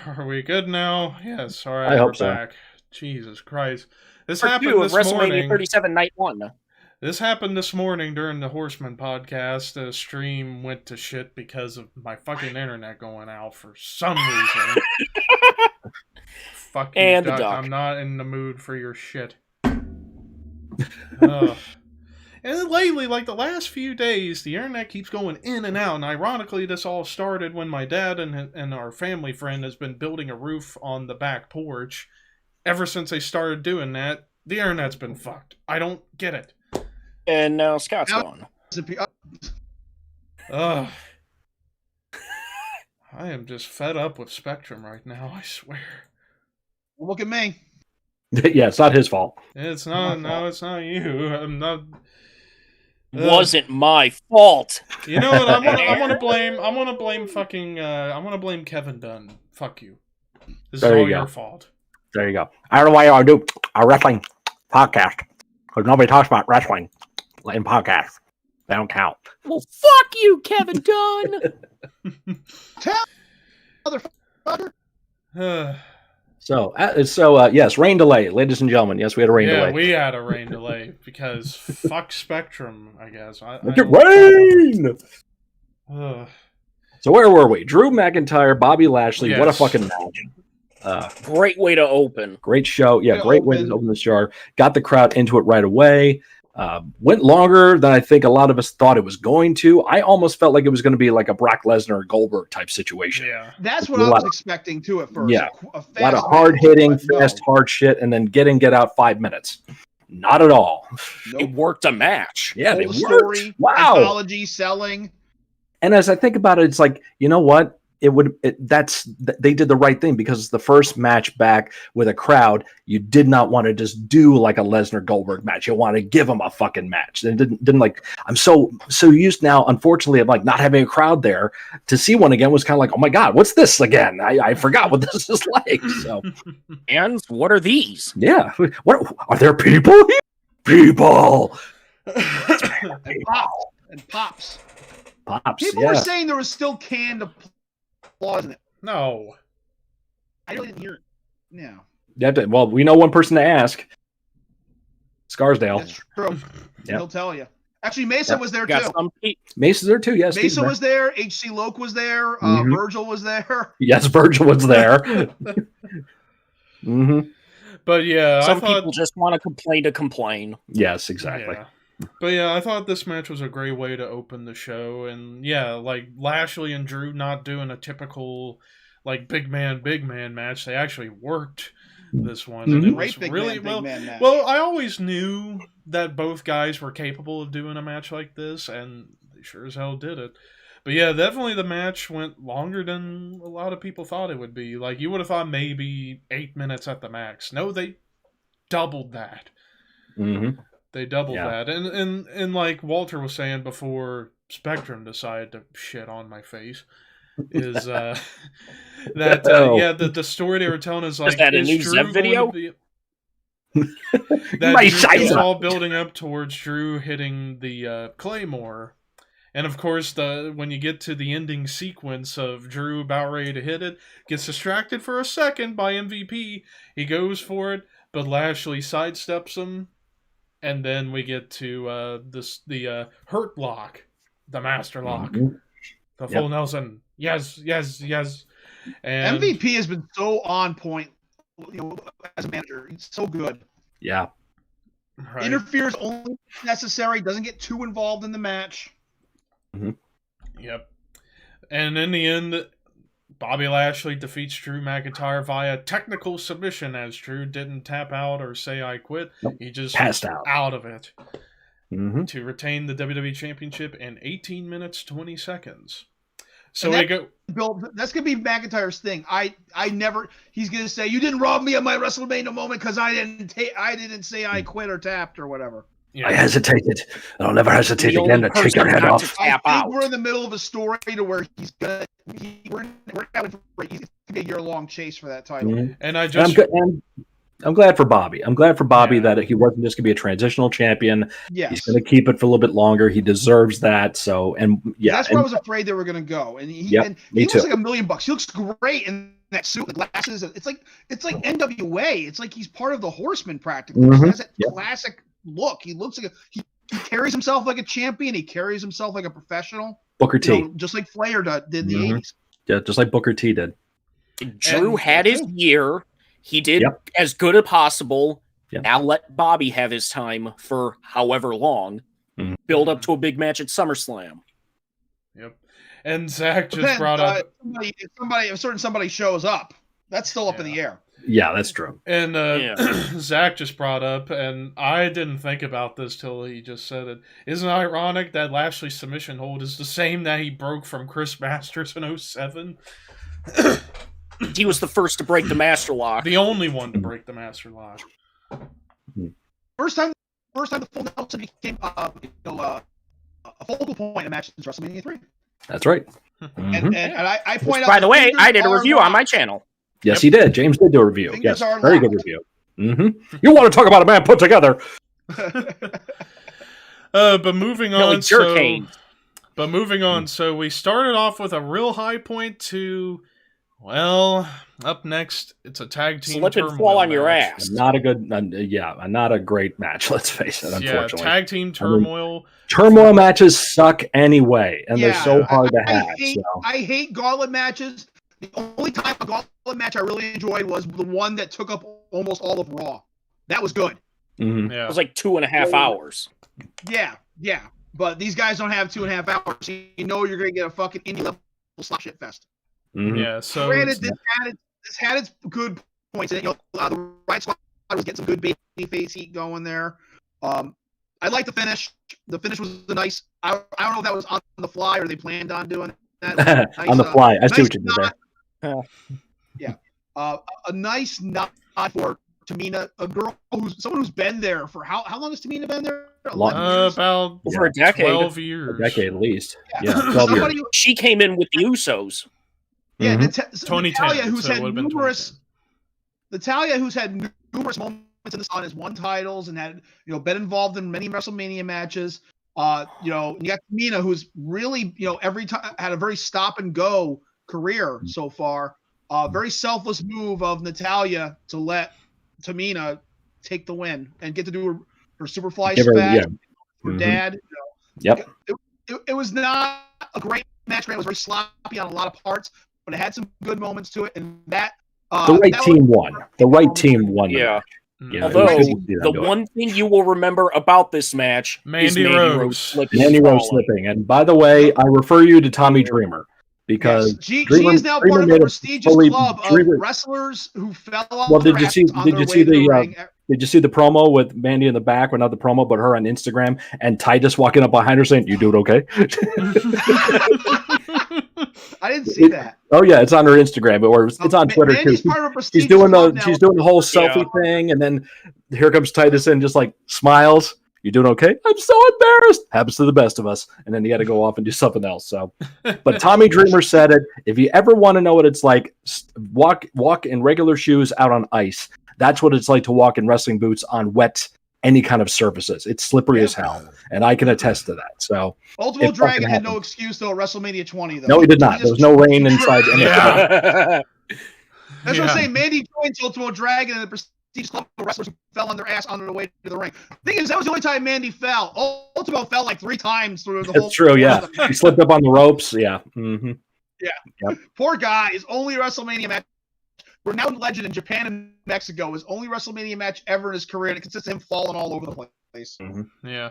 Are we good now? Yes. All right, I hope we're so. back. Jesus Christ. This Part happened 2 of this WrestleMania morning. 37 Night 1. This happened this morning during the Horseman podcast. The stream went to shit because of my fucking internet going out for some reason. Fuck you, And the Duck. duck. I'm not in the mood for your shit. Ugh. And lately, like the last few days, the internet keeps going in and out. And ironically, this all started when my dad and our family friend has been building a roof on the back porch. Ever since they started doing that, the internet's been fucked. I don't get it. And now Scott's gone. Ugh. I am just fed up with Spectrum right now, I swear. Look at me. Yeah, it's not his fault. It's not, no, it's not you. I'm not... Wasn't my fault. You know what? I'm gonna blame fucking. I'm gonna blame Kevin Dunn. Fuck you. This There is you all go. your fault. There you go. I don't know why y'all do a wrestling podcast because nobody talks about wrestling in podcasts. They don't count. Well, fuck you, Kevin Dunn. Tell motherfucker. Yes, rain delay, ladies and gentlemen. Yes, we had a rain Yeah, delay. we had a rain delay because fuck Spectrum. I guess. Rain. Ugh. So where were we? Drew McIntyre, Bobby Lashley. What a Yes. fucking match! Great way to open. Great show. Yeah, Yeah, great way open. to open the show. Got the crowd into it right away. Went longer than I think a lot of us thought it was going to. I almost felt like it was going to be like a Brock Lesnar or Goldberg type situation. Yeah. That's what I was expecting too at first. Yeah. A A lot of fast hard match, hitting, but no. fast, hard shit, and then get out 5 minutes. Not at all. Nope. It worked a match. Yeah, they Whole worked. story, Wow. mythology, selling. And as I think about it, it's like, you know what? They did the right thing because it's the first match back with a crowd. You did not want to just do like a Lesnar Goldberg match. You want to give them a fucking match. And didn't like. I'm so used now, unfortunately, of like not having a crowd there. To see one again was kind of like, oh my god, what's this again? I forgot what this is like. So And what are these? yeah, what are there people here? People, And pops. pops. People Yeah, were saying there was still canned applause in it. No. I really didn't hear it. No. well, we know one person to ask. Scarsdale. That's true. Yep. He'll tell you. Actually, Mason Yep. was there Got too. some Mace's there too. Yes, Mason Steve's was there. HC Loke was there. Mhm. Virgil was there. Yes, Virgil was there. Mm-hmm. But yeah, Some I thought. people just want to complain to complain. Yes, exactly. Yeah. But yeah, I thought this match was a great way to open the show. And yeah, like Lashley and Drew not doing a typical like big man match. They actually worked this one. And it was Great big really man, big man match. well, I always knew that both guys were capable of doing a match like this, and they sure as hell did it. But yeah, definitely the match went longer than a lot of people thought it would be. Like, you would have thought maybe 8 minutes at the max. No, they doubled that. Mm-hmm. They doubled Yeah. that. And like Walter was saying before Spectrum decided to shit on my face, is that the story they were telling is like, that a is new Drew Zev going video? to be... My Drew size is up. all building up towards Drew hitting the Claymore. And of course, when you get to the ending sequence of Drew about ready to hit it, gets distracted for a second by MVP. He goes for it, but Lashley sidesteps him. And then we get to the Hurt Lock, the Master Lock, the full Nelson. Yes. And MVP has been so on point, as a manager. He's so good. Yeah. right. Interferes only if necessary. Doesn't get too involved in the match. Yep. And in the end, Bobby Lashley defeats Drew McIntyre via technical submission, as Drew didn't tap out or say I quit. Nope. He just Passed was out. of it Mm-hmm. to retain the WWE Championship in 18 minutes, 20 seconds. So And we go... Bill, that's gonna be McIntyre's thing. I never. He's gonna say you didn't rob me of my WrestleMania moment because I didn't say I quit or tapped or whatever. Yeah. I hesitated. I'll never hesitate The again only to take your person head not off. to I tap think out. we're in the middle of a story to where he's gonna. We're having it's gonna be a year-long chase for that title. Mhm. And I And I'm just... good. And I'm glad for Bobby. I'm glad for Bobby Yeah. that he wasn't just going to be a transitional champion. Yes. He's going to keep it for a little bit longer. He deserves that. So, and yeah, That's where I was afraid they were going to go. And he me looks too. like $1 million. He looks great in that suit, the glasses. It's like NWA. It's like he's part of the Horsemen practically. Mhm. He has that Yep. classic look. He looks like he carries himself like a champion. He carries himself like a professional. Booker T. Just like Flair did in the Mhm. 80s. Yeah, just like Booker T did. Drew And- had his year. He did Yep. as good as possible. Yep. Now let Bobby have his time for however long. Mhm. Build up to a big match at SummerSlam. Yep. And Zach just Depends, brought up, if somebody shows up, that's still up in the air. Yeah, that's true. and Yeah. Zach just brought up, and I didn't think about this till he just said it. Isn't it ironic that Lashley's submission hold is the same that he broke from Chris Masters in 07? He was the first to break the master lock. The only one to break the master lock. First time the full Nelson became a focal point in a match since WrestleMania 3. That's right. And I point out. By the way, fingers I did a are review on my locked. channel. Yes, he did. James did do a review. Fingers Yes, are very good locked. review. You want to talk about a man put together? But moving No, on, it's your cane. So we started off with a real high point to, well, up next, it's a tag team Slip and turmoil fall on your match. ass. Not a good, not a great match. Let's face it. Yeah, Unfortunately, tag team turmoil. turmoil matches suck anyway, and they're so hard to I have. I hate gauntlet matches. The only time a gauntlet match I really enjoyed was the one that took up almost all of Raw. That was good. Mhm. It Yeah. was like 2.5 hours. Yeah. But these guys don't have 2.5 hours. You know you're going to get a fucking indie level slap shit fest. Mhm. Yeah, so Granted, this had its good points. The Right Squad was getting some good babyface heat going there. I like the finish. The finish was nice. I don't know if that was on the fly or they planned on doing that. Nice, On the fly. I see nice what you did there. a nice nod for Tamina, someone who's been there for how long has Tamina been there? 11 years? about Over a decade. 12 A years. decade at least. Yeah. Yeah, 12 years. Somebody, She came in with the Usos. yeah, Mhm. 2010, Natalia, who's so it had would've been numerous 2010. Natalia, who's had numerous moments on his won titles and had been involved in many WrestleMania matches. You got Tamina, who's really every time had a very stop and go career so far. Very selfless move of Natalia to let Tamina take the win and get to do her Superfly Give her- spat yeah. for Mhm. Dad. Yep. It was not a great match. It was very sloppy on a lot of parts, but it had some good moments to it. And that The right that team won. The right team won. the Yeah. match. Mm. Yeah, Although, it was good to see them the do it. one thing you will remember about this match is Mandy Mandy Rose. Rose slipping Mandy and Rose falling. slipping. And by the way, I refer you to Tommy Dreamer because yes, she Dreamer- is now Dreamer part of made a a prestigious fully- club of Dreamer- wrestlers who fell off Well, their did you see- asses on did their you way see to the the, ring. Did you see the promo with Mandy in the back? Well, not the promo, but her on Instagram and Titus walking up behind her saying, "You do it okay?" I didn't see that. Oh yeah, it's on her Instagram, or it's on Twitter Mandy's too. part of a prestigious She's doing club now. the whole selfie thing, and then here comes Titus in, just like smiles. You doing okay? I'm so embarrassed. Happens to the best of us. And then he had to go off and do something else. So, but Tommy Dreamer said it. If you ever want to know what it's like, walk in regular shoes out on ice. That's what it's like to walk in wrestling boots on wet any kind of surfaces. It's slippery as hell, and I can attest to that. So, Ultimo it Dragon fucking had no happened. excuse though at WrestleMania 20 though. no, he did not. There was no rain inside. Yeah. That's what I'm saying. Mandy joins Ultimo Dragon and the prestigious club of wrestlers who fell on their ass on their way to the ring. Thing is, that was the only time Mandy fell. Ultimo fell like 3 times through the whole. That's true. Yeah, he slipped up on the ropes. Yeah. Mm-hmm. Poor guy. His only WrestleMania match. Renowned legend in Japan and Mexico. His only WrestleMania match ever in his career, and it consists of him falling all over the place. Mm-hmm. Yeah.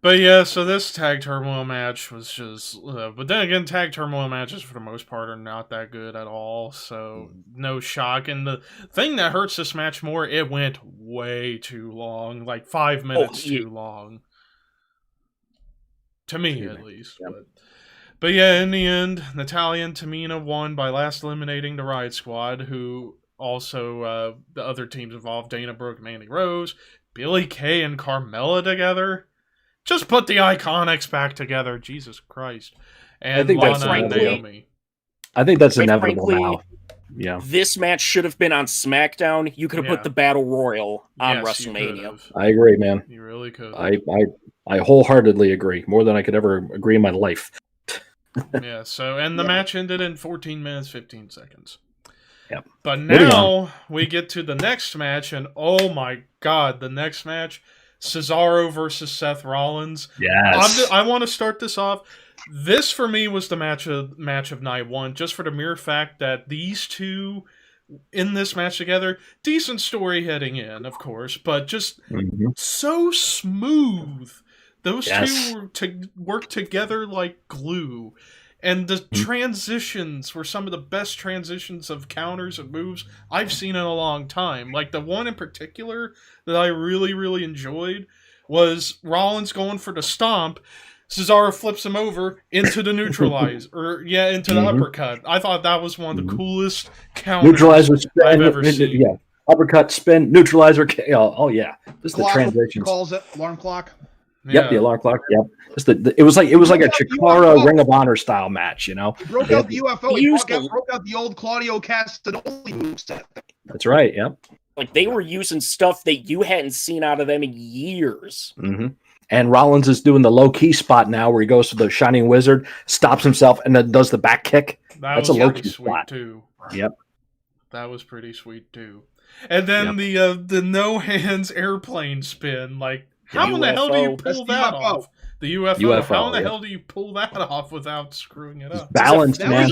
But yeah, so this tag turmoil match was just, but then again, tag turmoil matches for the most part are not that good at all. So no shock. And the thing that hurts this match more, it went way too long, like 5 minutes too long. To me, at least. Yep. But yeah, in the end, Natalia and Tamina won by last eliminating the Riot Squad, who also, the other teams involved, Dana Brooke, Mandy Rose, Billie Kay, and Carmella together. Just put the Iconics back together, Jesus Christ. And I think Lana that's and inevitable. Naomi. I think that's Quite inevitable frankly, now. Yeah. This match should have been on SmackDown. You could have put the Battle Royal on Yes, you WrestleMania. could've. I agree, man. You really could. I wholeheartedly agree. More than I could ever agree in my life. Yeah, so, and the match ended in 14 minutes, 15 seconds. Yep. But now we get to the next match, and oh my god, the next match, Cesaro versus Seth Rollins. Yes. I want to start this off. This, for me, was the match of night one, just for the mere fact that these two in this match together, decent story heading in, of course, but just so smooth. Those two were to work together like glue. And the transitions were some of the best transitions of counters and moves I've seen in a long time. Like, the one in particular that I really, really enjoyed was Rollins going for the stomp. Cesaro flips him over into the into the uppercut. I thought that was one of the coolest counters Neutralizer spin, I've ever seen. Yeah, uppercut spin, neutralizer. Oh yeah, this is the transitions. Calls it alarm clock. Yep, the alarm clock. Yep, it was like a Chikara Ring of Honor style match. You know, he broke out the UFO. He broke out the old Claudio Castagnoli moveset. That's right. Yep. Like, they were using stuff that you hadn't seen out of them in years. And Rollins is doing the low key spot now, where he goes to the Shining Wizard, stops himself, and then does the back kick. That's a low key spot too. Yep. That was pretty sweet too. And then the no hands airplane spin. Like, how in the hell do you pull that off? The UFO. How in the hell do you pull that off without screwing it up? Balance, man. That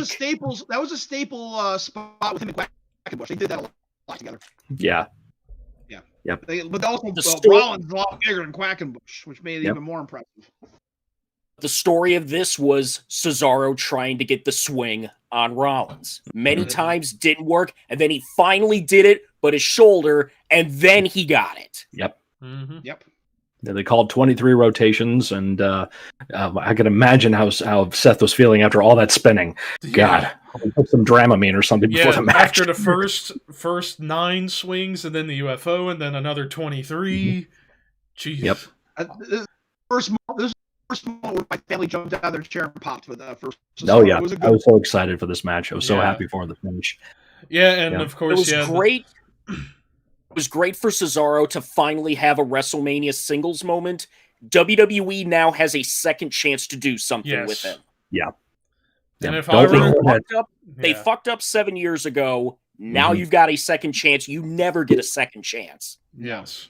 was a staple spot with him and Quackenbush. They did that a lot together. Yeah. Yep. But also, Rollins is a lot bigger than Quackenbush, which made it even more impressive. The story of this was Cesaro trying to get the swing on Rollins. Many times didn't work, and then he finally did it, but his shoulder, and then he got it. Yep. Yep. They called 23 rotations, and I can imagine how Seth was feeling after all that spinning. God, put some Dramamine or something before the match. After the first 9 swings, and then the UFO, and then another 23. Jeez. Yep. This first moment where my family jumped out of their chair and popped with the first. Oh yeah, I was so excited for this match. I was so happy for the finish. Yeah, and of course, it was great. It was great for Cesaro to finally have a WrestleMania singles moment. WWE now has a second chance to do something with him. Yeah. And if they fucked up 7 years ago. Now you've got a second chance. You never get a second chance. Yes.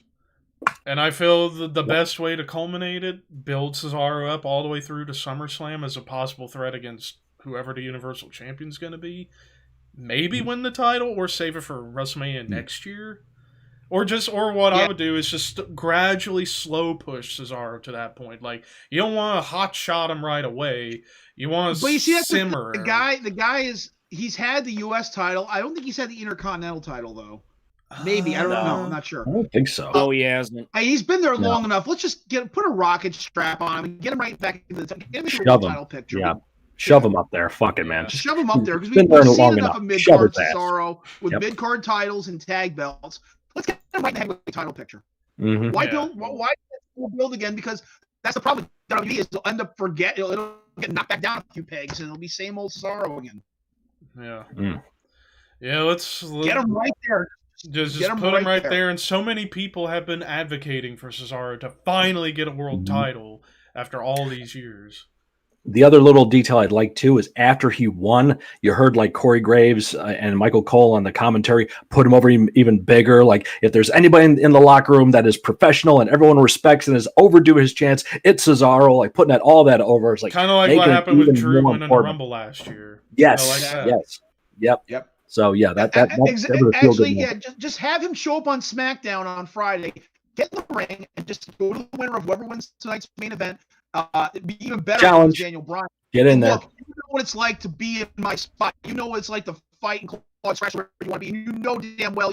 And I feel the best way to culminate it, build Cesaro up all the way through to SummerSlam as a possible threat against whoever the Universal Champion's going to be. Maybe win the title or save it for WrestleMania next year. Or what I would do is just gradually slow push Cesaro to that point. Like, you don't want to hot shot him right away. You want to simmer. The guy he's had the U.S. title. I don't think he's had the Intercontinental title though. Maybe I don't know. I'm not sure. I don't think so. Oh, he hasn't. He's been there long enough. Let's just put a rocket strap on him and get him right back into the title picture. Yeah. Shove him up there. Fuck it, man. Just shove him up there because we've seen enough of mid-card Cesaro with mid-card titles and tag belts. Let's get him right in the heavyweight title picture. Why build again? Because that's the problem with WWE is they'll end up it'll get knocked back down a few pegs and it'll be same old Cesaro again. Yeah. Yeah, let's get him right there. Just put him right there. And so many people have been advocating for Cesaro to finally get a world title after all these years. The other little detail I'd like too is after he won, you heard like Corey Graves and Michael Cole on the commentary put him over even bigger. Like, if there's anybody in the locker room that is professional and everyone respects and is overdue his chance, it's Cesaro. Like, putting all that over. It's like kind of like what happened with Drew winning the Rumble last year. Yes, yep. So yeah, that actually, just have him show up on SmackDown on Friday, get in the ring, and just go to the winner of whoever wins tonight's main event. It'd be even better challenge Daniel Bryan. Get in there. Look, you know what it's like to be in my spot. You know what it's like to fight and claw scratch where you want to be. You know damn well,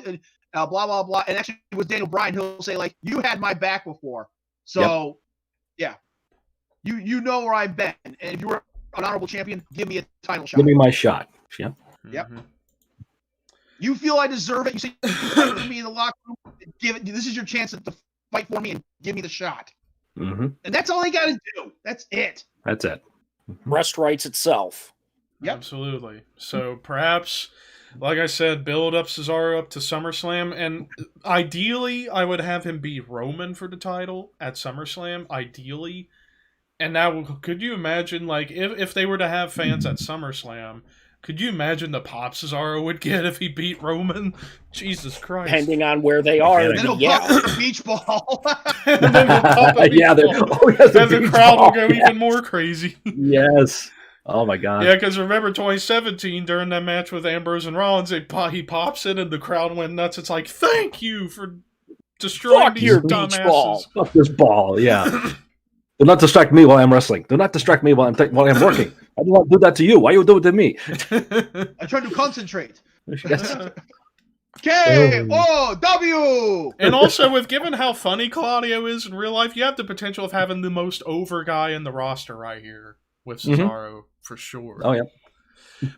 blah blah blah. And actually, with Daniel Bryan, he'll say like, "You had my back before." So, you know where I've been. And if you were an honorable champion, give me a title shot. Give me my shot. Yep. You feel I deserve it. You say to me in the locker room, give it. This is your chance to fight for me and give me the shot. And that's all they got to do. That's it. That's it. Rest writes itself. Absolutely. So perhaps like I said, build up Cesaro up to SummerSlam, and ideally, I would have him be Roman for the title at SummerSlam. Ideally, and now could you imagine, like, if they were to have fans at SummerSlam? Could you imagine the pop Cesaro would get if he beat Roman? Jesus Christ! Depending on where they are, And then he'll pop the beach ball. And then he'll pop a beach Yeah, ball. yes, And the crowd will go even more crazy. Yes. Oh my God. Yeah, because remember 2017 during that match with Ambrose and Rollins, he pops in and the crowd went nuts. It's like, thank you for destroying Fuck these your beach dumbasses. ball. Fuck this ball. Yeah. Do not distract me while I'm wrestling. Do not distract me while I'm working. I do not do that to you. Why you do it to me? I tried to concentrate. Yes. K-O-W! And also, with given how funny Claudio is in real life, you have the potential of having the most over guy in the roster right here with Cesaro for sure. Oh yeah.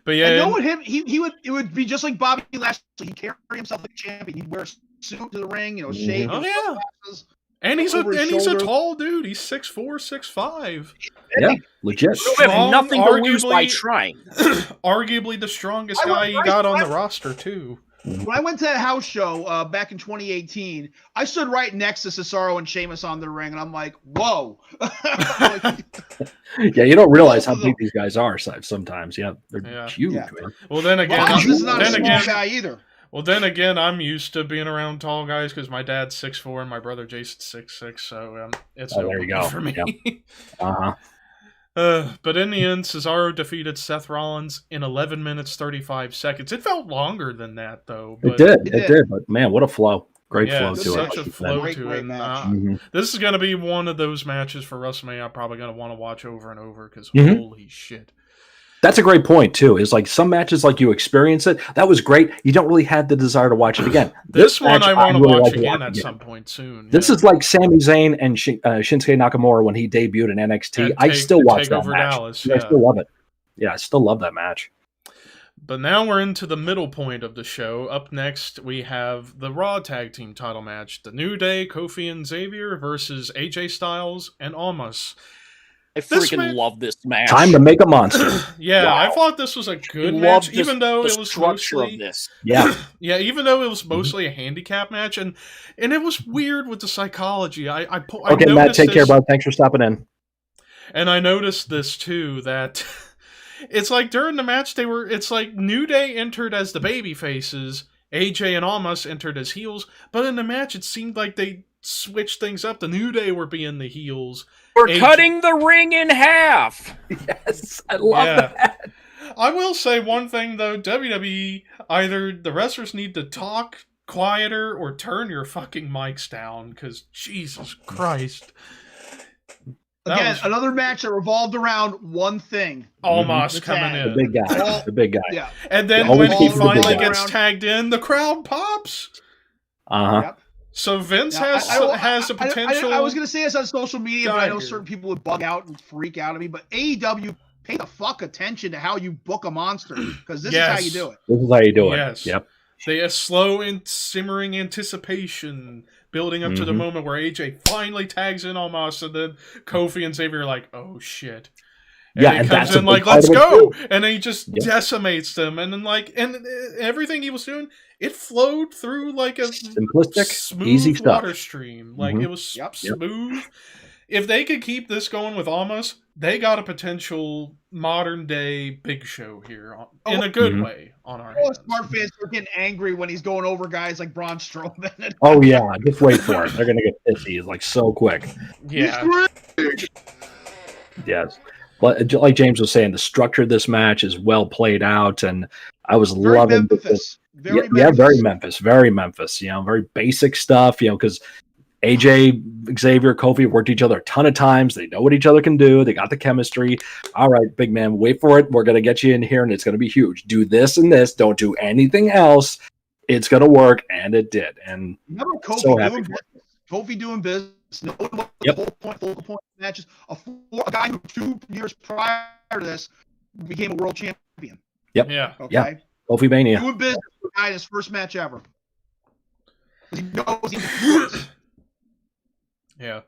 But yeah, I know what it would be just like Bobby Lashley. He'd carry himself like a champion. He'd wear a suit to the ring, shave. Oh, yeah. Glasses. and he's over his a shoulder. tall dude. He's 6'4", 6'5". Yeah. Legit. You have Strong, nothing to lose by arguably- trying. Arguably the strongest I guy was- you got on the roster too. When I went to that house show back in 2018, I stood right next to Cesaro and Sheamus on the ring, and I'm like, whoa. Yeah, you don't realize how Both of them. big these guys are sometimes. Yeah, they're Yeah. huge, Yeah. man. Well, then again, Well, this is not a then small again, guy either. I'm used to being around tall guys because my dad's 6'4" and my brother Jason's 6'6", so it's Oh, there you go. for me. Uh-huh. But in the end, Cesaro defeated Seth Rollins in 11 minutes 35 seconds. It felt longer than that, though. But It did. It It did. did. But man, what a flow. Great Yeah, flow it's to such it. a flow Great, to great it. match. This is going to be one of those matches for WrestleMania I'm probably going to want to watch over and over because Mhm. holy shit. That's a great point too. Is like some matches, like you experience it. That was great. You don't really have the desire to watch it again. This one match, I want to really watch like again at some point soon. This is like Sami Zayn and Shinsuke Nakamura when he debuted in NXT. And I still watch that Takeover match. Dallas, Yeah, I yeah. still love it. Yeah, I still love that match. But now we're into the middle point of the show. Up next, we have the Raw Tag Team title match. The New Day, Kofi and Xavier versus AJ Styles and Almas. I This freaking man- love this match. Time to make a monster. Yeah, Wow. I thought this was a good I match, love even though the it was structure mostly... of this. Yeah. Yeah, even though it was mostly a handicap match, and it was weird with the psychology. I Okay, Matt, noticed take care, this- bud. Thanks for stopping in. And I noticed this too, that it's like during the match it's like New Day entered as the baby faces, AJ and Almas entered as heels, but in the match it seemed like they switched things up. The New Day were being the heels. We're AJ cutting the ring in half. Yes, I love Yeah. that. I will say one thing though, WWE, either the wrestlers need to talk quieter or turn your fucking mics down, because Jesus Christ. That Again, was another match that revolved around one thing. Almas The coming tag. The in. big guy. Well, The big guy. Yeah. And then Always when he keep the big finally guy. gets tagged in, the crowd pops. Uh-huh. Yep. So Vince Now, has a potential. I was going to say this on social media, but guy I know here. certain people would bug out and freak out at me. But AEW, pay the fuck attention to how you book a monster, because this is how you do it. This is how you do it. Yes. Yep. They a slow and simmering anticipation building up to the Mhm. moment where AJ finally tags in Almas, and then Kofi and Xavier are like, "Oh shit." Yeah, he and comes that's a in big like, part "Let's of it, go," too. and then he just Yep. decimates them, and then everything he was doing, it flowed through like a Simplistic, smooth easy stuff. water stream. Like Mhm. it was Yep. smooth. If they could keep this going with Almas, they got a potential modern day Big Show here in a good Mhm. way on our All hands. smart fans are getting angry when he's going over guys like Braun Strowman. Oh yeah, just wait for it. They're gonna get pissy. It's like so quick. Yeah. Yes. But like James was saying, the structure of this match is well played out, and I was Very loving Memphis. Very yeah, very Memphis, very Memphis. You know, very basic stuff. You know, because AJ, Xavier, Kofi worked each other a ton of times. They know what each other can do. They got the chemistry. All right, big man, wait for it. We're gonna get you in here, and it's gonna be huge. Do this and this. Don't do anything else. It's gonna work, and it did. And Remember Kofi So happy doing for business. Kofi doing business. No one was Yep. the focal point of the matches. A guy who 2 years prior to this became a world champion. Yeah. Okay. Yeah. Kofi Mania. Doing business with a guy in his first match ever. He knows he can do this. Yeah.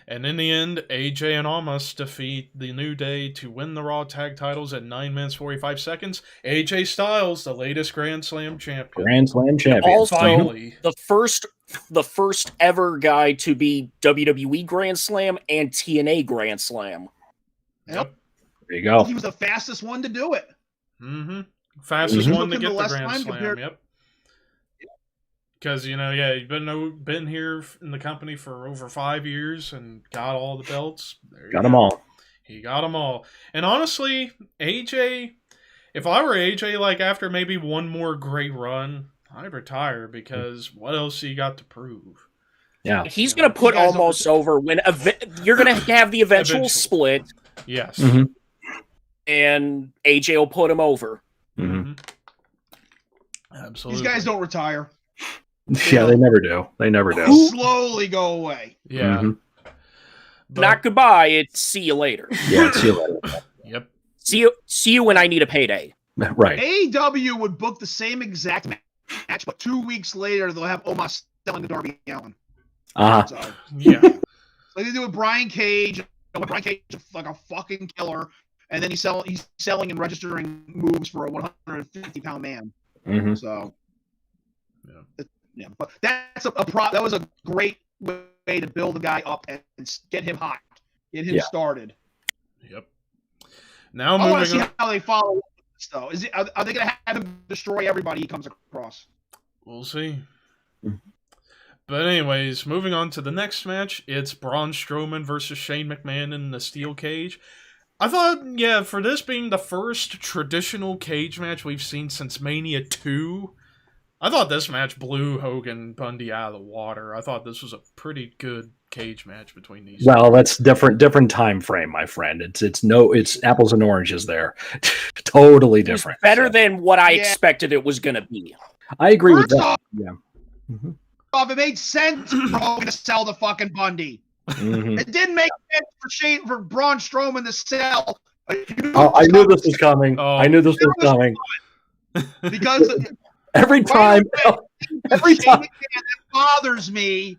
And in the end, AJ and Almas defeat the New Day to win the Raw Tag Titles at 9 minutes 45 seconds. AJ Styles, the latest Grand Slam champion. Grand Slam champion. Also, Finally. the first ever guy to be WWE Grand Slam and TNA Grand Slam. Yep. There you go. He was the fastest one to do it. Mm-hmm. Fastest one to get the Grand Slam. Compared... Yep. Because, you've been here in the company for over 5 years and got all the belts. Got them all. He got them all. And honestly, AJ, if I were AJ, like after maybe one more great run, I'd retire because what else he got to prove? Yeah. He's going to put Almost over when you're going to have the eventual split. Yes. Mm-hmm. And AJ will put him over. Mm-hmm. Absolutely. These guys don't retire. Yeah, they never do. They never do. Slowly go away. Yeah. Mm-hmm. Not goodbye. It's see you later. Yeah, see you later. Yep. See you when I need a payday. Right. AEW would book the same exact match, but 2 weeks later they'll have Omos selling to Darby Allin. Uh-huh. So, Yeah. like they do with Brian Cage. Brian Cage is like a fucking killer, and then he's selling and registering moves for a 150-pound man. Mm-hmm. So, yeah. But that's that was a great way to build the guy up and get him hot, get him started. Yep. Now I want to moving see how they follow this, though. Are they going to have him destroy everybody he comes across? We'll see. But anyways, moving on to the next match, it's Braun Strowman versus Shane McMahon in the steel cage. I thought, for this being the first traditional cage match we've seen since Mania 2, I thought this match blew Hogan Bundy out of the water. I thought this was a pretty good cage match between these. Well, that's different time frame, my friend. It's apples and oranges there. Totally different. Better than what I expected it was going to be. I agree with that. Yeah. Mm-hmm. It made sense for Hogan to sell the fucking Bundy. Mm-hmm. It didn't make sense for Braun Strowman to sell. I knew this was coming. I knew this was coming. Because every time that bothers me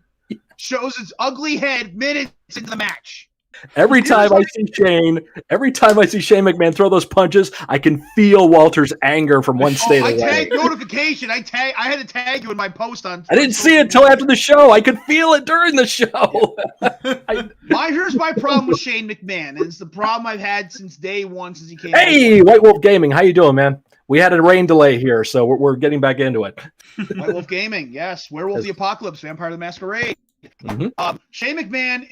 shows its ugly head minutes into the match. Every time I see Shane McMahon throw those punches, I can feel Walter's anger from one state away. I tagged notification. I had to tag you in my post on. I didn't see it until after the show. I could feel it during the show. Here's my problem with Shane McMahon, and it's the problem I've had since day one, since he came. Hey, White Wolf Gaming, how you doing, man? We had a rain delay here, so we're getting back into it. White Wolf Gaming, yes. Werewolf the Apocalypse, Vampire the Masquerade. Mm-hmm. Shane McMahon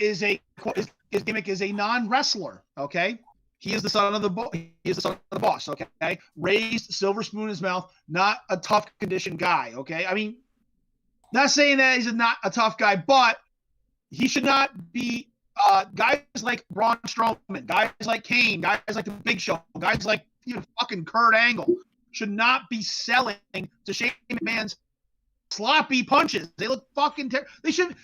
his gimmick is a non-wrestler. Okay, he is the son of the boss. Okay, raised, silver spoon in his mouth, not a tough conditioned guy. Okay, I mean, not saying that he's not a tough guy, but he should not be. Guys like Braun Strowman, guys like Kane, guys like the Big Show, guys like fucking Kurt Angle should not be selling to Shane McMahon's sloppy punches. They look fucking terrible. They should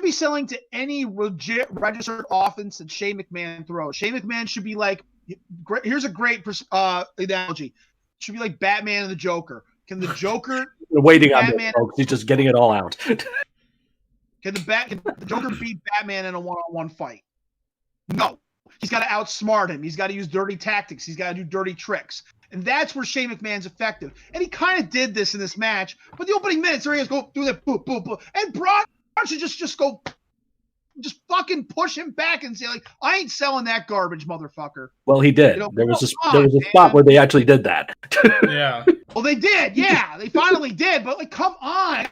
be selling to any legit registered offense that Shane McMahon throws. Shane McMahon should be like, here's a great analogy. Should be like Batman and the Joker. Can the Joker waiting on this, folks? He's just getting it all out. Can the Joker beat Batman in a one-on-one fight? No. He's got to outsmart him. He's got to use dirty tactics. He's got to do dirty tricks. And that's where Shane McMahon's effective. And he kind of did this in this match. But the opening minutes, there he is, go do that, boom, boom, boom. And Braun should just go, just fucking push him back and say, like, I ain't selling that garbage, motherfucker. Well, he did. There was a spot where they actually did that. Yeah. Well, they did. Yeah, they finally did. But, like, come on.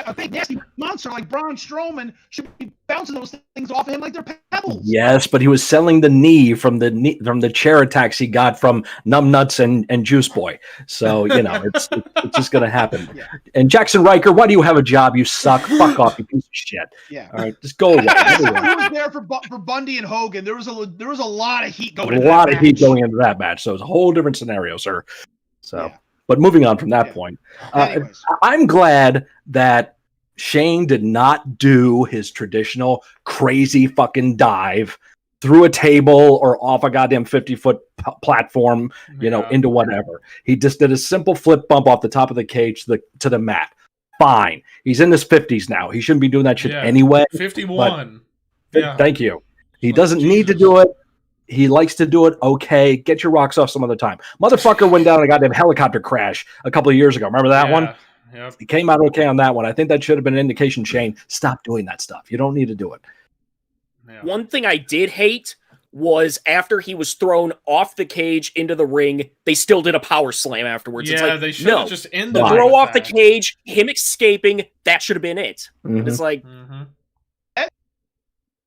A big nasty monster like Braun Strowman should be bouncing those things off of him like they're pebbles. Yes, but he was selling the knee from the chair attacks he got from Numbnuts and Juice Boy. So it's just gonna happen. Yeah. And Jackson Riker, why do you have a job? You suck. Fuck off, you piece of shit. Yeah. All right, just go away. He was there for Bundy and Hogan. There was a lot of heat going. Heat going into that match. So it's a whole different scenario, sir. So. Yeah. But moving on from that point, I'm glad that Shane did not do his traditional crazy fucking dive through a table or off a goddamn 50-foot platform, into whatever. He just did a simple flip bump off the top of the cage to the mat. Fine. He's in his 50s now. He shouldn't be doing that shit anyway. 51. Yeah. Thank you. He Like, doesn't need to Jesus. do it. He likes to do it. Okay, get your rocks off some other time. Motherfucker went down and got a helicopter crash a couple of years ago. Remember that one? Yep. He came out okay on that one. I think that should have been an indication, Shane. Stop doing that stuff. You don't need to do it. Yeah. One thing I did hate was after he was thrown off the cage into the ring, they still did a power slam afterwards. It's Yeah, like, they should no, have just ended the it throw with off the that. cage, him escaping, that should have been it. Mhm. It's like, Mhm.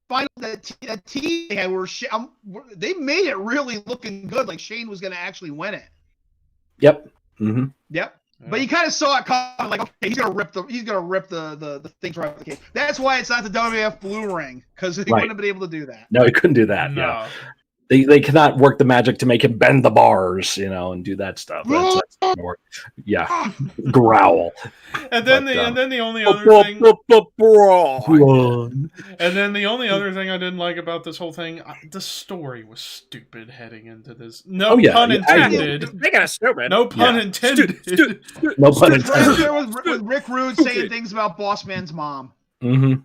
Final that team they had were they made it really looking good, like Shane was going to actually win it. Yep. Mm-hmm. Yep. But you kind of saw it coming, like, okay, he's gonna rip the things right off the cage. That's why it's not the WWF blue ring, because he wouldn't have been able to do that. No, he couldn't do that. No. Yeah. They cannot work the magic to make him bend the bars, and do that stuff. That's not gonna work. Yeah. Growl. And then But, the only other thing, and then the only other thing I didn't like about this whole thing, the story was stupid heading into this. No pun intended. They got stupid. No pun intended. No pun Right intended. there with Rick Rude saying things about Boss Man's mom. Mm-hmm.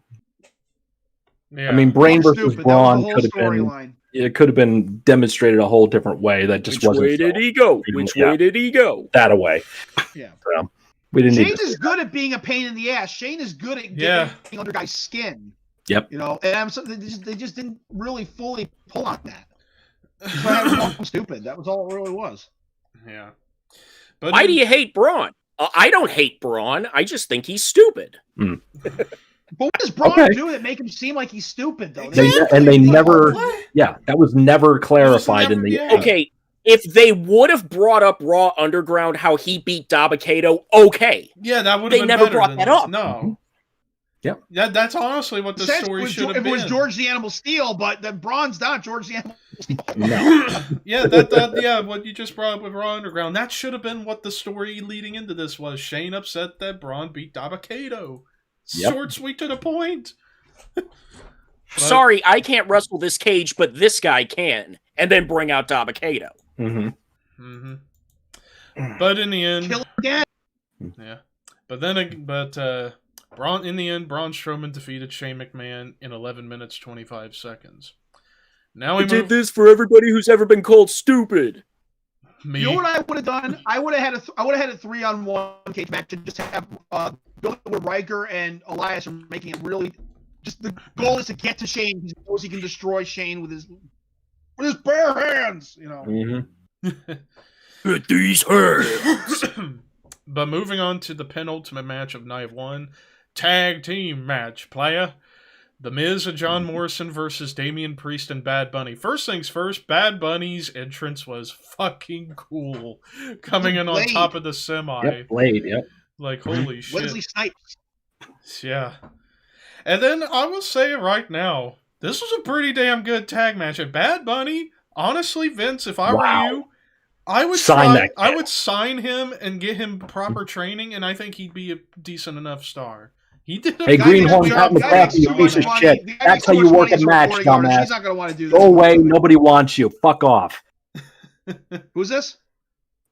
Yeah. I mean, Brain versus Stupid. That Braun was could the have whole been. storyline. It could have been demonstrated a whole different way. That just Which wasn't. way did he go? Which Yeah. way did he go? That away. Yeah. So, we didn't Shane need to is good at being a pain in the ass. Shane is good at getting under guys' skin. Yep. And they just didn't really fully pull on that. That's why I was stupid. That was all it really was. Yeah. But Why do you hate Braun? I don't hate Braun. I just think he's stupid. But what does Braun do that make him seem like he's stupid, though? They never. Yeah, that was never clarified in the. Yeah. Okay, if they would have brought up Raw Underground how he beat Dabba-Kato, okay. Yeah, that would have They been never better brought than that this. up. No. Yep. Yeah, that's honestly what the story should have been. It was George the Animal Steel, but then Braun's not George the Animal Steel. No. Yeah, what you just brought up with Raw Underground, that should have been what the story leading into this was. Shane upset that Braun beat Dabba-Kato. Yep. Short, sweet, to the point. Sorry, I can't wrestle this cage, but this guy can. And then bring out Dabba-Kato. Mm-hmm. Mm-hmm. But in the end, Kill again. yeah. But Braun Strowman defeated Shane McMahon in 11 minutes 25 seconds. Now I did this for everybody who's ever been called stupid. Me. You know what I would have done? I would have had a 3-on-1 cage match and just have build it with Riker and Elias and making it really. Just the goal is to get to Shane. He knows he can destroy Shane with his bare hands. Mm-hmm. With these hands. But moving on to the penultimate match of Night 1, tag team match, playa. The Miz and John Morrison versus Damian Priest and Bad Bunny. First things first, Bad Bunny's entrance was fucking cool. Coming in on top of the semi. Yep, Blade, yep. Like, holy shit. Wesley Snipes. Yeah. And then I will say it right now, this was a pretty damn good tag match. And Bad Bunny, honestly, Vince, if I were you, I would I would sign him and get him proper training, and I think he'd be a decent enough star. He did. Hey, Greenhorn, Pat McAfee, you piece of shit. That's how you work a match, dumbass. He's not going to want to do that. Go away. Nobody wants you. Fuck off. Who's this?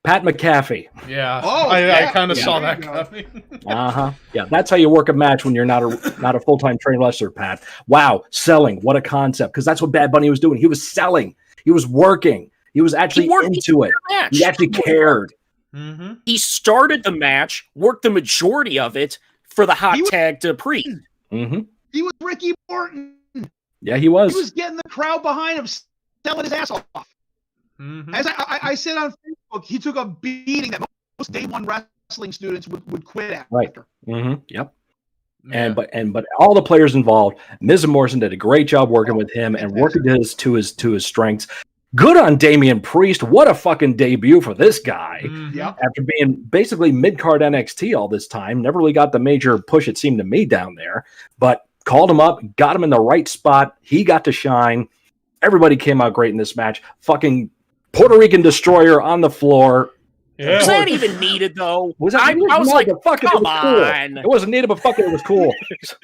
Pat McAfee. Yeah. Oh, I kind of saw there that you go. coming. Uh-huh. Yeah, that's how you work a match when you're not a full-time trained wrestler, Pat. Wow, selling. What a concept. Because that's what Bad Bunny was doing. He was selling. He was working. He was actually into it. He actually cared. Mm-hmm. He started the match, worked the majority of it for the hot tag to Priest. Mm-hmm. He was Ricky Morton. Yeah, he was. He was getting the crowd behind him, selling his ass off. Mm-hmm. As I said on Facebook, he took a beating that most day one wrestling students would quit after. Right. Mm-hmm. Yep. Yeah. But all the players involved, Miz and Morrison did a great job working with him and working to his strengths. Good on Damian Priest. What a fucking debut for this guy. Mm-hmm. Yep. After being basically mid-card NXT all this time, never really got the major push, it seemed to me, down there. But called him up, got him in the right spot. He got to shine. Everybody came out great in this match. Fucking Puerto Rican Destroyer on the floor. Yeah. Was that even needed, though? I was like, fucking, come it was cool. on. It wasn't needed, but fucking it was cool.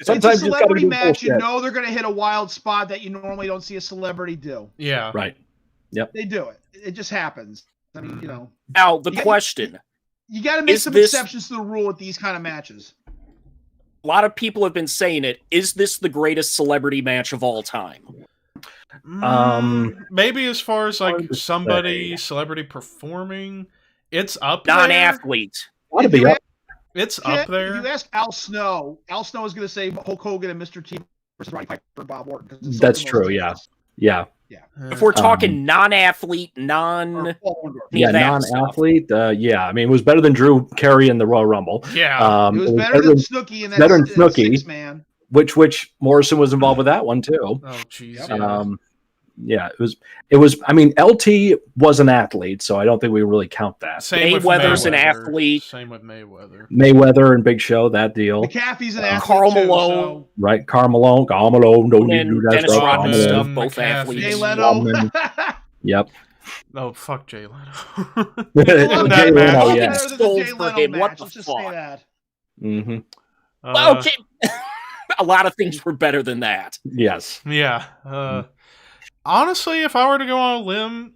Sometimes it's a you just gotta celebrity do match. bullshit. You know they're going to hit a wild spot that you normally don't see a celebrity do. Yeah. Right. Yep. They do it. It just happens. I mean, you know. Now, the question. You got to make Is some this- exceptions to the rule with these kind of matches. lot of people have been saying it. Is this the greatest celebrity match of all time? Maybe as far as like hard to somebody, say. celebrity performing, it's up there. Non-athlete. Ought to be up. It's If up there. you ask Al Snow is going to say Hulk Hogan and Mr. T versus Roddy Piper and Bob Orton. 'cause it's That's the most true, yeah. famous. Yeah. If we're talking non-athlete, Or non... Paul Orndorff. Yeah, that stuff. non-athlete. Yeah, I mean, it was better than Drew Carey in the Royal Rumble. Yeah. It was better than Snooki in that better than Snooki. 6-man. Which Morrison was involved with that one too. Oh, jeez. Yep. Yeah. Yeah, it was. I mean, LT was an athlete, so I don't think we really count that. Same with Mayweather's an Mayweather. athlete. Same with Mayweather. Mayweather and Big Show, that deal, McAfee's an athlete Carl too, Malone. so- right? Carmelo, don't need to do that Dennis stuff. Rodman Carmelo. stuff, both McAfee. athletes. Jay Rodman. Leno. Yep. Oh, fuck Jay Leno. Jay That match. Leno, Fucking yeah. Better than the stole Jay for Leno him. match. What the Let's just say fuck? that. Mm-hmm. Well, okay. A lot of things were better than that. Yes. Yeah. Honestly, if I were to go on a limb,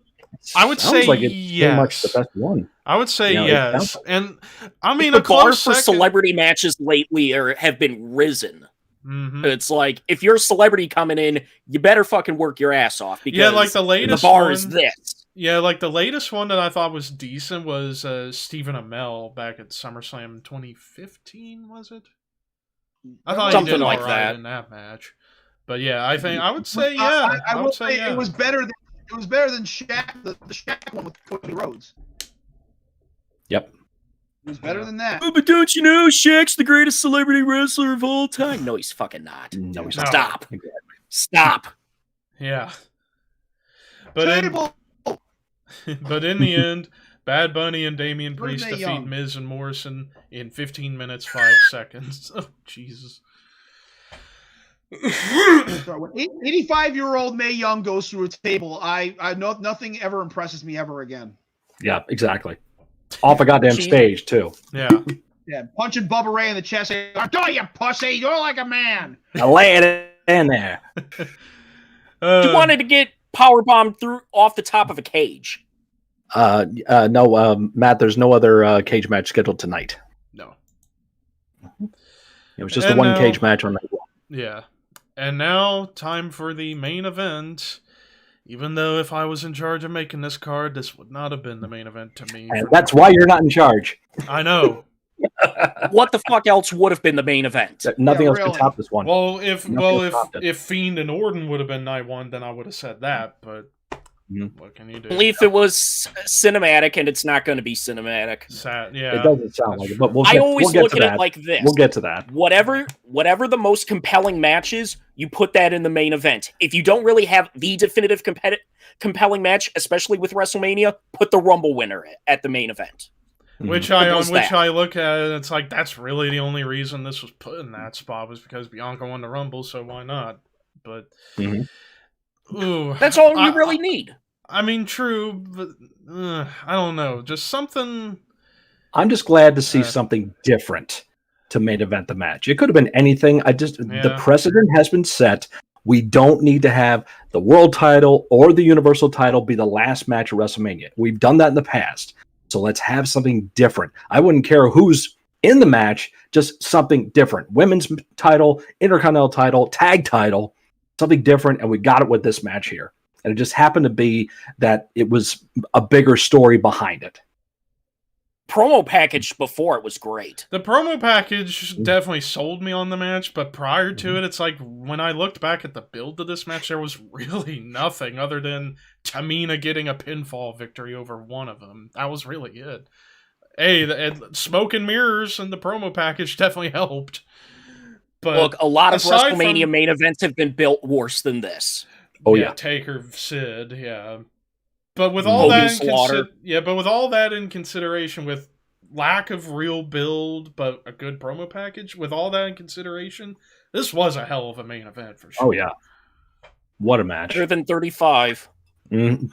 I would Sounds say like it's pretty much the yes. best one. I would say Yeah, it yes. sounds And I mean, The a bar close for second. celebrity matches lately have been risen. Mhm. It's like, if you're a celebrity coming in, you better fucking work your ass off, because Yeah, like the the latest bar one. is this. Yeah, like the latest one that I thought was decent was Stephen Amell back at SummerSlam 2015, was it? I thought Something he did like all right that. in that match. But yeah, I think I would say yeah. I will would say yeah. it was better than Shaq, the Shaq one with Cody Rhodes. Yep. It was better than that. Oh, but don't you know Shaq's the greatest celebrity wrestler of all time? No, he's fucking not. No, he's No. not. Stop. Stop. Yeah. But in, Table. but in the end, Bad Bunny and Damian Where's Priest Mae defeat Young? Miz and Morrison in 15 minutes 5 seconds. Oh Jesus. So when 85-year-old Mae Young goes through a table, I know nothing ever impresses me ever again. Yeah, exactly. Off a goddamn She- stage too. Yeah. Yeah, punching Bubba Ray in the chest, saying, "Do you pussy? You're like a man." I lay it in there. He wanted to get powerbombed through off the top of a cage. No, Matt. There's no other cage match scheduled tonight. No. It was just And the one now- cage match on night one. Yeah. And now, time for the main event. Even though if I was in charge of making this card, this would not have been the main event to me. And that's why you're not in charge. I know. What the fuck else would have been the main event? Nothing Yeah, else can really. top this one. Well, if Nothing stopped it. if Fiend and Orton would have been night one, then I would have said that. But Mhm. what can you do? Only if it was cinematic, and it's not going to be cinematic. Sad. Yeah. It doesn't sound that's like it, true. but we'll I get, always we'll get look to at that. it like this. We'll get to that. Whatever the most compelling match is, you put that in the main event. If you don't really have the definitive compelling match, especially with WrestleMania, put the Rumble winner at the main event. Which Simple as that. I look at, and it's like that's really the only reason this was put in that spot was because Bianca won the Rumble, so why not? But Mhm. ooh, That's all you really need. I mean, true, but I don't know, just something. I'm just glad to see Uh, something different to main event the match. It could have been anything. The Yeah. precedent has been set. We don't need to have the world title or the universal title be the last match of WrestleMania. We've done that in the past. So let's have something different. I wouldn't care who's in the match, just something different. Women's title, Intercontinental title, tag title, something different. And we got it with this match here. And it just happened to be that it was a bigger story behind it. Promo package before it was great. The promo package definitely sold me on the match, but prior to it, it's like when I looked back at the build of this match, there was really nothing other than Tamina getting a pinfall victory over one of them. That was really it. Hey, the smoke and mirrors and the promo package definitely helped. But Look, a lot of aside WrestleMania from- main events have been built worse than this. Oh, yeah. Taker, Sid, yeah. But with all Hogan that Slaughter. but with all that in consideration, with lack of real build, but a good promo package, with all that in consideration, this was a hell of a main event for sure. Oh, yeah. What a match. Better than 35. Mhm.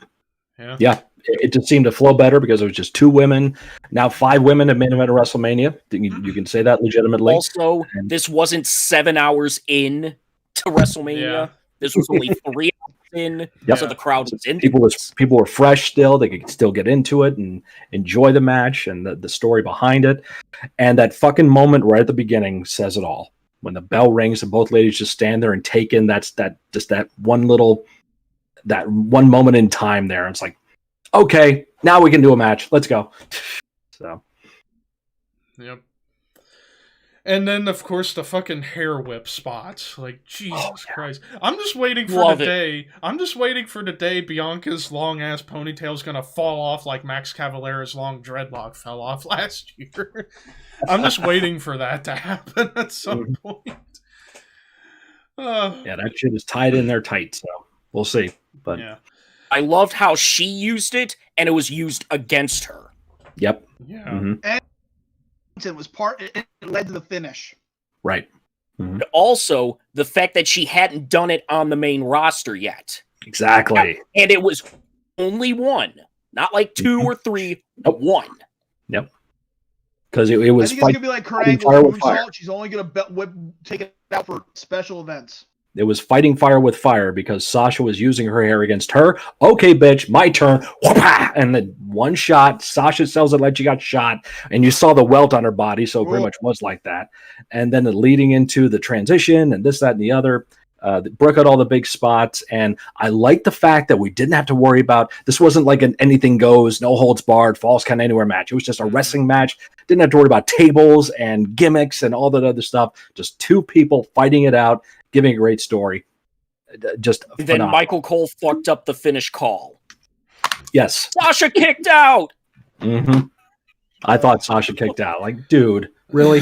Yeah. Yeah. It just seemed to flow better because it was just 2 women. Now 5 women at main event of WrestleMania. You can say that legitimately. Also, this wasn't 7 hours in to WrestleMania. Yeah. This was only 3 hours in, Yep. so the crowd was in. People were fresh still. They could still get into it and enjoy the match and the story behind it. And that fucking moment right at the beginning says it all. when the bell rings and both ladies just stand there and take in that one moment in time there. It's like, okay, now we can do a match. Let's go. So, yep. And then, of course, the fucking hair whip spots. Like, Jesus Christ. I'm just waiting for the day. I'm just waiting for the day Bianca's long-ass ponytail's gonna fall off like Max Cavalera's long dreadlock fell off last year. I'm just waiting for that to happen at some point. Yeah, that shit is tied in there tight, so we'll see. But yeah. I loved how she used it, and it was used against her. Yep. Yeah. Mm-hmm. And it was it led to the finish. Right. Mm-hmm. But also, the fact that she hadn't done it on the main roster yet. Exactly. And it was only one. Not like two or three, but one. Yep. Because it was. I think it's gonna be like her angle with moonsault. She's only gonna take it out for special events. It was fighting fire with fire because Sasha was using her hair against her. Okay, bitch, my turn. And then one shot, Sasha sells it like she got shot, and you saw the welt on her body, so it pretty much was like that. And then leading into the transition and this, that, and the other. Brooke had all the big spots, and I like the fact that we didn't have to worry about, this wasn't like an anything goes, no holds barred, falls count anywhere match. It was just a wrestling match. Didn't have to worry about tables and gimmicks and all that other stuff. Just two people fighting it out, giving a great story. Just then phenomenal. Michael Cole fucked up the finish call. Yes. Sasha kicked out. Mm-hmm. I thought Sasha kicked out. Like, dude, really?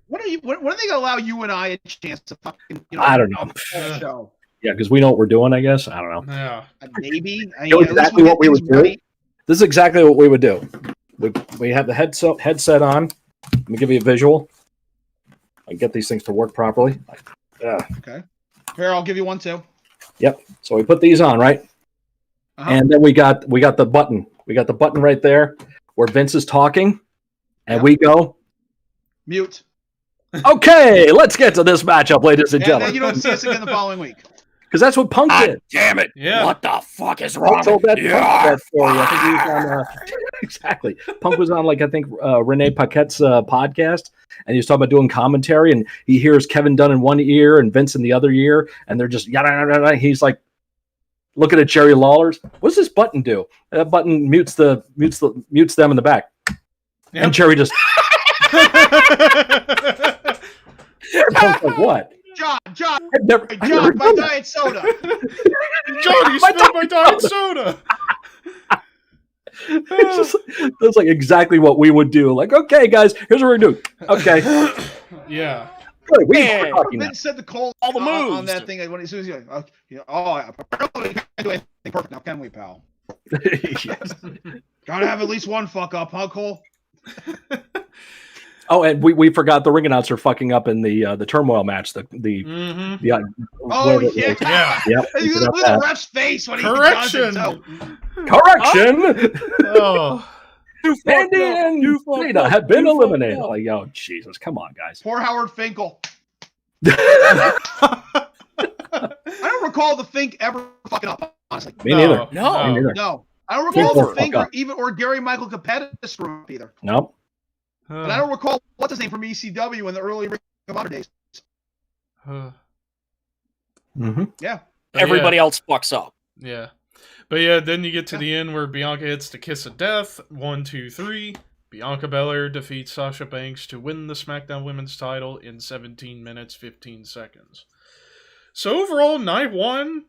When are they gonna allow you and I a chance to fucking? I don't know. Show? Yeah, because we know what we're doing. I guess I don't know. Yeah. Maybe. You know exactly what we would do. This is exactly what we would do. We have the headset on. Let me give you a visual. I get these things to work properly. Okay. Here, I'll give you one too. Yep. So we put these on, right? And then we got the button. We got the button right there where Vince is talking, and we go mute. Okay, let's get to this matchup, ladies and gentlemen. And then you don't see us again the following week. Because that's what Punk did. Damn it! Yeah. What the fuck is wrong? Punk that for you. I think he was on exactly. Punk was on I think Renee Paquette's podcast, and he was talking about doing commentary, and he hears Kevin Dunn in one ear and Vince in the other ear, and they're just yada yada yada. He's like looking at Jerry Lawler's. What's this button do? That button mutes them in the back, and Jerry just. Punk's like, what? John, I've never my diet soda. John, you spilled my diet soda. That's like exactly what we would do. Like, okay, guys, here's what we're doing. Okay. Yeah. Good. We're talking Vince said the Cole all the moves on that thing. As soon as you're like, apparently we can't do anything perfect now, can we, pal? Yes. Gotta have at least one fuck up, huh, Cole? Oh, and we forgot the ring announcer fucking up in the turmoil match. Yeah. Yep. Look at the ref's face when he does it. So. Correction. Oh. Mandy and Lita have been eliminated. Like, yo, Jesus, come on, guys. Poor Howard Finkel. I don't recall the Fink ever fucking up, honestly. Me neither. No. I don't recall the Fink or Gary Michael Capetta screw up either. Nope. And I don't recall what's his name from ECW in the early Ring of Honor days. Yeah. Everybody else fucks up. Yeah. But yeah, then you get to the end where Bianca hits the kiss of death. 1, 2, 3. Bianca Belair defeats Sasha Banks to win the SmackDown Women's title in 17 minutes, 15 seconds. So overall, night one,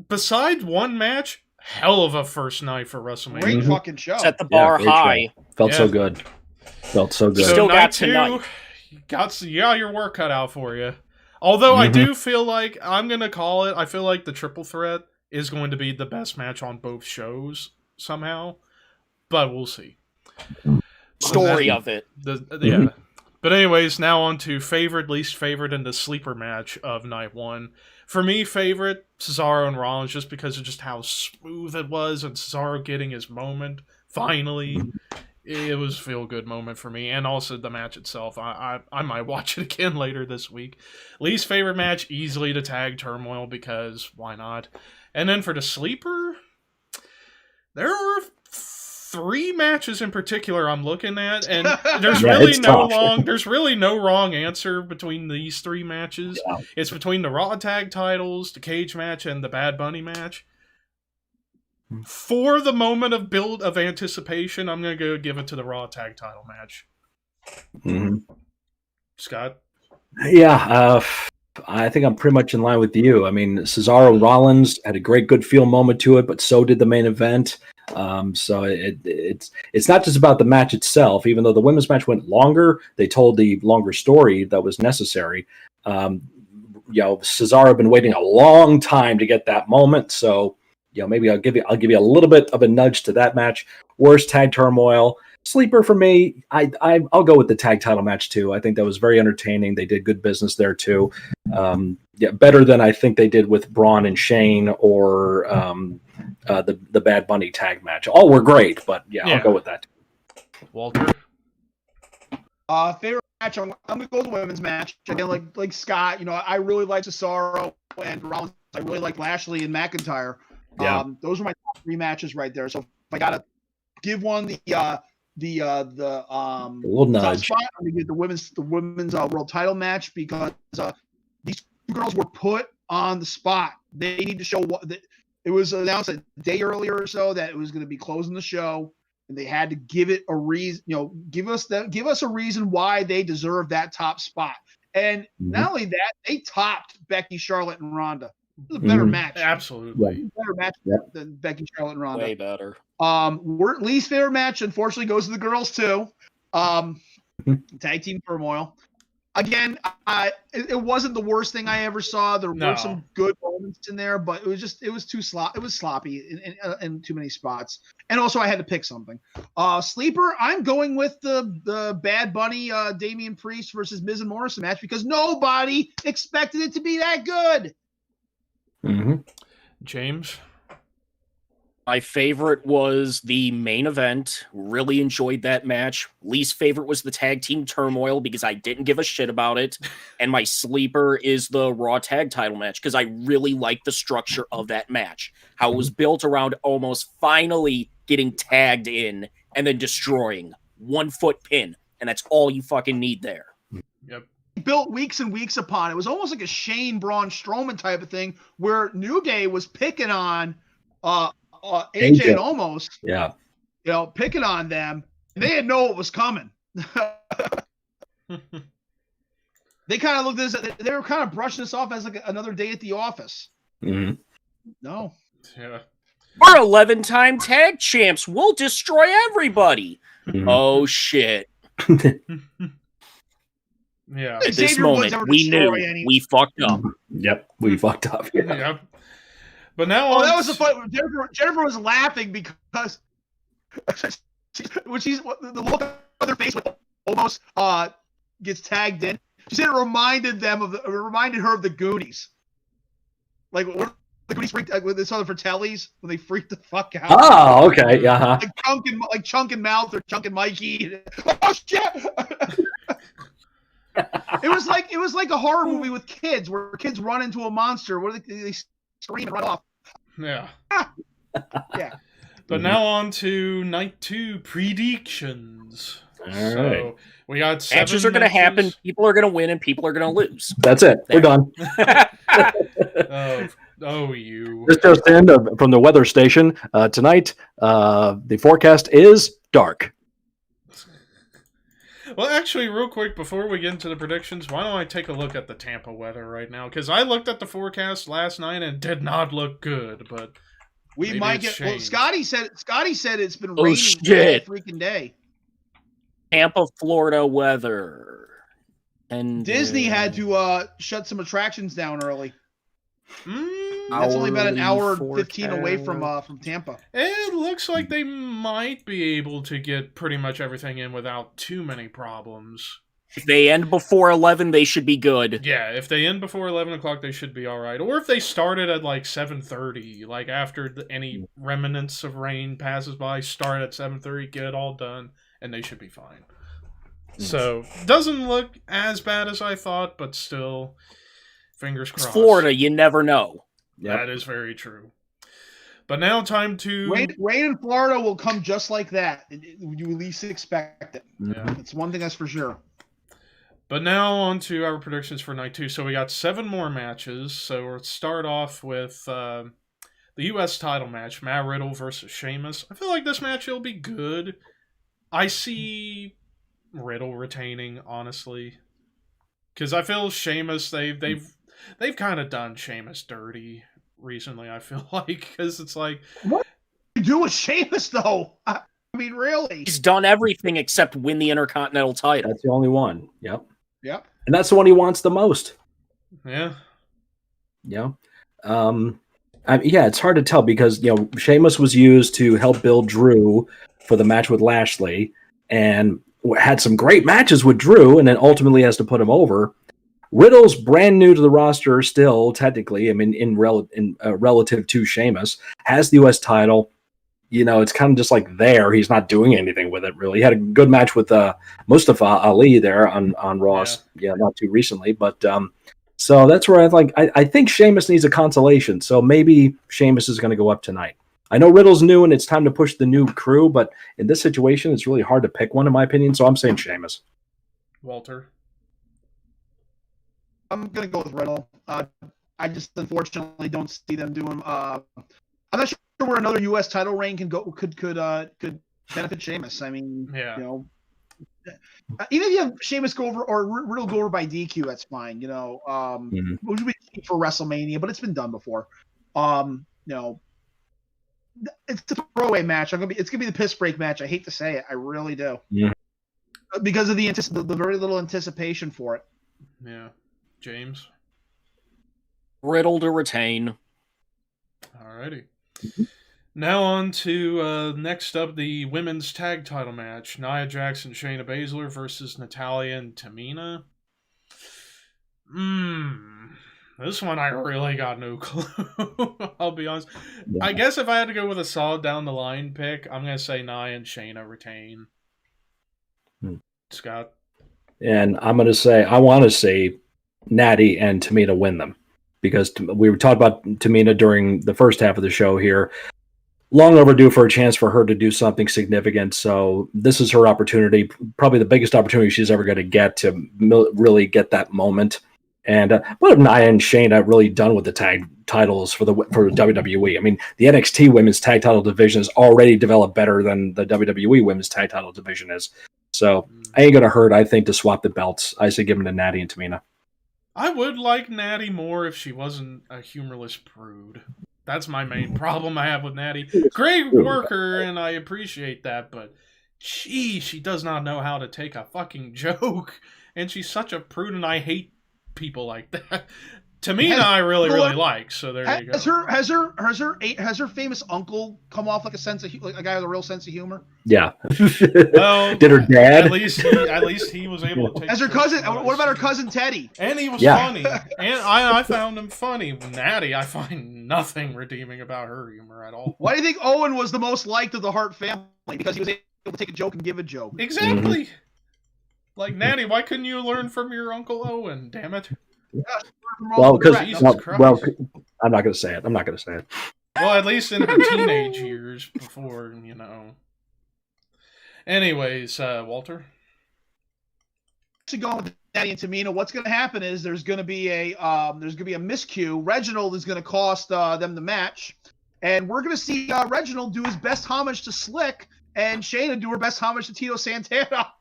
besides one match, hell of a first night for WrestleMania. Great fucking show. Set the bar high. Felt so good. Felt so good. Still got tonight. You got your work cut out for you. Although I do feel like, I'm going to call it, I feel like the triple threat is going to be the best match on both shows somehow. But we'll see. Story of it. Yeah. But anyways, now on to favorite, least favorite, and the sleeper match of night one. For me, favorite, Cesaro and Rollins, just because of just how smooth it was, and Cesaro getting his moment, finally. It was a feel-good moment for me, and also the match itself. I might watch it again later this week. Least favorite match, easily the tag turmoil, because why not? And then for the sleeper, there are 3 matches in particular I'm looking at, and there's Yeah, really it's no tough. there's really no wrong answer between these 3 matches. Yeah. It's between the Raw tag titles, the cage match, and the Bad Bunny match. For the moment of build of anticipation, I'm gonna go give it to the Raw tag title match. Mm-hmm. Scott? Yeah, I think I'm pretty much in line with you. I mean, Cesaro Rollins had a great good feel moment to it, but so did the main event. So it's not just about the match itself. Even though the women's match went longer, they told the longer story that was necessary. Cesaro had been waiting a long time to get that moment, so maybe I'll give you a little bit of a nudge to that match. Worst tag turmoil. Sleeper for me, I'll go with the tag title match too. I think that was very entertaining. They did good business there too. Better than I think they did with Braun and Shane or the Bad Bunny tag match. All were great, but I'll go with that. Walter? Favorite match, I'm gonna go with the women's match. Again, like Scott, I really like Cesaro and Rollins. I really like Lashley and McIntyre. Yeah. Those are my top 3 matches right there. So if I gotta give one the little nudge. spot, I'm gonna give the women's world title match because these 2 girls were put on the spot. They need to show what it was announced a day earlier or so that it was going to be closing the show, and they had to give it a reason. Give us a reason why they deserve that top spot. And not only that, they topped Becky, Charlotte, and Ronda. It was a better match. Absolutely. Better match than Becky, Charlotte, and Ronda. Way better. Least favorite match, unfortunately, goes to the girls too. Tag team turmoil. Again, it wasn't the worst thing I ever saw. There were some good moments in there, but it was too sloppy. It was sloppy in too many spots. And also, I had to pick something. Sleeper, I'm going with the Bad Bunny, Damian Priest versus Miz and Morrison match because nobody expected it to be that good. Mm-hmm. James? My favorite was the main event. Really enjoyed that match. Least favorite was the tag team turmoil because I didn't give a shit about it. And my sleeper is the Raw tag title match because I really liked the structure of that match. How it was built around almost finally getting tagged in and then destroying 1-foot pin. And that's all you fucking need there. Yep. Built weeks and weeks upon it. It was almost like a Shane Braun Strowman type of thing where New Day was picking on AJ and almost, picking on them. They didn't know what was coming. They kind of looked at this. They were kind of brushing this off as like another day at the office. Mm-hmm. No. Yeah. We're 11-time tag champs. We'll destroy everybody. Mm-hmm. Oh shit. Yeah. At this moment, we knew we fucked up. Yep, we fucked up. Yeah. Yep. But now that was the fun. Jennifer was laughing because when the look on their face almost gets tagged in. She said it reminded her of the Goonies. Like when the Goonies freaked when they saw the Fratellis when they freaked the fuck out. Oh, okay. Yeah. Like Chunk and Mouth or Chunk and Mikey. Oh shit! It was like a horror movie with kids where kids run into a monster. What do they scream and run off? Yeah. Yeah. But now on to night 2 predictions. All so right. we got 7 matches are going to happen. People are going to win and people are going to lose. That's it. There. We're done. You. This just in from the weather station. Tonight, the forecast is dark. Well, actually, real quick, before we get into the predictions, why don't I take a look at the Tampa weather right now? Because I looked at the forecast last night and it did not look good, but we might get... changed. Well, Scotty said it's been raining all freaking day. Tampa, Florida weather. And Disney had to shut some attractions down early. That's only about an hour and 15 away from Tampa. It looks like they might be able to get pretty much everything in without too many problems. If they end before 11, they should be good. Yeah, if they end before 11 o'clock, they should be all right. Or if they started at like 7:30, like after any remnants of rain passes by, start at 7:30, get it all done, and they should be fine. So, doesn't look as bad as I thought, but still, fingers crossed. It's Florida, you never know. Yep. That is very true. But now time to rain in Florida will come just like that. You at least expect it. Yeah. It's one thing that's for sure. But now on to our predictions for night 2. So we got 7 more matches. So we'll start off with the U.S. title match, Matt Riddle versus Sheamus. I feel like this match will be good. I see Riddle retaining, honestly, because I feel Sheamus they've kind of done Sheamus dirty recently. I feel like, because it's like, what do you do with Sheamus though? I mean, really, he's done everything except win the Intercontinental title. That's the only one. Yep. Yep. And that's the one he wants the most. Yeah. Yeah. Yeah, it's hard to tell because, Sheamus was used to help build Drew for the match with Lashley and had some great matches with Drew, and then ultimately has to put him over. Riddle's brand new to the roster still, technically. I mean, relative to Sheamus, has the U.S. title. It's kind of just like there. He's not doing anything with it, really. He had a good match with Mustafa Ali there on Raw, not too recently. But so that's where I think Sheamus needs a consolation. So maybe Sheamus is going to go up tonight. I know Riddle's new and it's time to push the new crew, but in this situation, it's really hard to pick one, in my opinion. So I'm saying Sheamus. Walter? I'm going to go with Riddle. I just unfortunately don't see them doing. I'm not sure where another U.S. title reign could benefit Sheamus. I mean, even if you have Sheamus go over or Riddle go over by DQ, that's fine. Which would be for WrestleMania, but it's been done before. It's a throwaway match. It's gonna be the piss break match. I hate to say it, I really do. Yeah. Because of the very little anticipation for it. Yeah, James. Riddle to retain. Alrighty. Now on to next up, the women's tag title match: Nia Jax and Shayna Baszler versus Natalya and Tamina. This one I really got no clue. I'll be honest. Yeah. I guess if I had to go with a solid down the line pick, I'm gonna say Nia and Shayna retain. Scott. And I'm gonna say I want to say Natty and Tamina win them, because we were talking about Tamina during the first half of the show here. Long overdue for a chance for her to do something significant. So this is her opportunity, probably the biggest opportunity she's ever going to get to really get that moment. And what have Nia and Shayna really done with the tag titles for WWE? I mean, the NXT women's tag title division is already developed better than the WWE women's tag title division is. So I ain't going to hurt, I think, to swap the belts. I say give them to Natty and Tamina. I would like Natty more if she wasn't a humorless prude. That's my main problem I have with Natty. Great worker, and I appreciate that, but she does not know how to take a fucking joke. And she's such a prude, and I hate people like that. Tamina, I really like. So there you go. Has her famous uncle come off like a guy with a real sense of humor? Yeah. Well, did her dad? At least he was able to take. As her cousin. What about her cousin Teddy? And he was funny. And I found him funny. Natty, I find nothing redeeming about her humor at all. Why do you think Owen was the most liked of the Hart family? Because he was able to take a joke and give a joke. Exactly. Like, Natty, why couldn't you learn from your Uncle Owen? Damn it. Well, I'm not going to say it. Well, at least in her teenage years before, Anyways, Walter? To go with Natty and Tamina, what's going to happen is there's going to be a miscue. Reginald is going to cost them the match, and we're going to see Reginald do his best homage to Slick, and Shayna do her best homage to Tito Santana.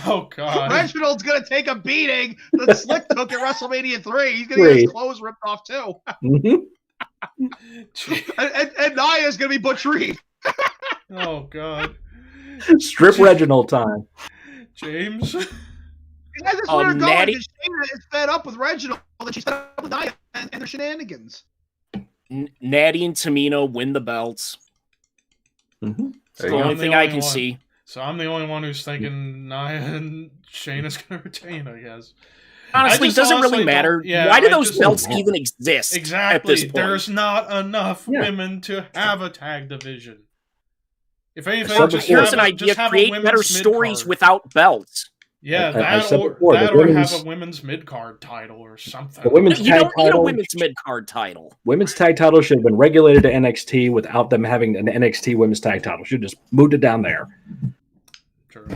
Oh, God. Reginald's going to take a beating that Slick took at WrestleMania 3. He's going to get his clothes ripped off, too. and Nia's going to be Butch Reed. Oh, God. Strip Reginald time. James? That's where they're going. Shayna is fed up with Reginald, and she's fed up with Nia and their shenanigans. Natty and Tamina win the belts. Mm-hmm. It's the only thing I can see. So I'm the only one who's thinking Nia and Shayna's going to retain, I guess. Honestly, it doesn't really matter. Why do those belts even exist? Exactly. At this point? There's not enough women to have a tag division. If anything, Here's an idea: create better stories without belts. Yeah, I said or before, that, or have a women's mid card title or something. the women's You tag don't need a title. women's mid card title. Women's tag title should have been regulated to NXT without them having an NXT women's tag title. Should have just moved it down there. True.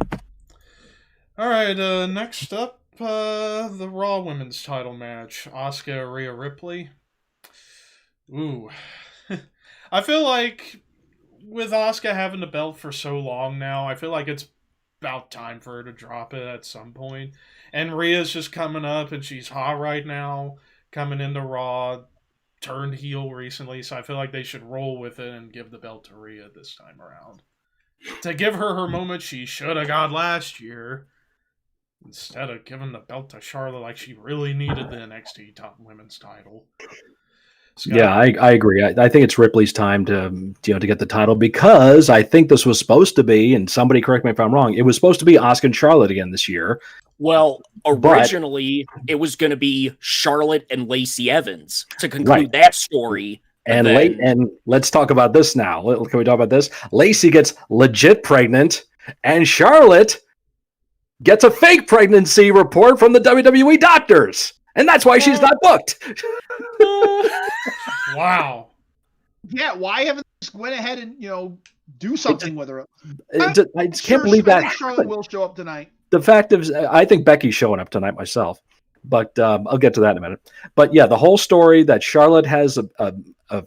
All right, next up, the Raw women's title match: Asuka, Rhea Ripley. Ooh, I feel like with Asuka having the belt for so long now, I feel like it's about time for her to drop it at some point. And Rhea's just coming up, and she's hot right now, coming into Raw, turned heel recently, so I feel like they should roll with it and give the belt to Rhea this time around. To give her her moment she should have got last year, instead of giving the belt to Charlotte like she really needed the NXT top women's title. Scott? Yeah, I agree. I think it's Ripley's time to get the title, because I think this was supposed to be, and somebody correct me if I'm wrong, it was supposed to be Asuka and Charlotte again this year. Well, originally it was going to be Charlotte and Lacey Evans to conclude that story. And let's talk about this now. Can we talk about this? Lacey gets legit pregnant, and Charlotte gets a fake pregnancy report from the WWE doctors. And that's why she's not booked. Wow. Yeah, why haven't they just went ahead and do something with her? I just can't believe that. I think Charlotte will show up tonight. The fact is, I think Becky's showing up tonight myself, but I'll get to that in a minute. But yeah, the whole story that Charlotte has a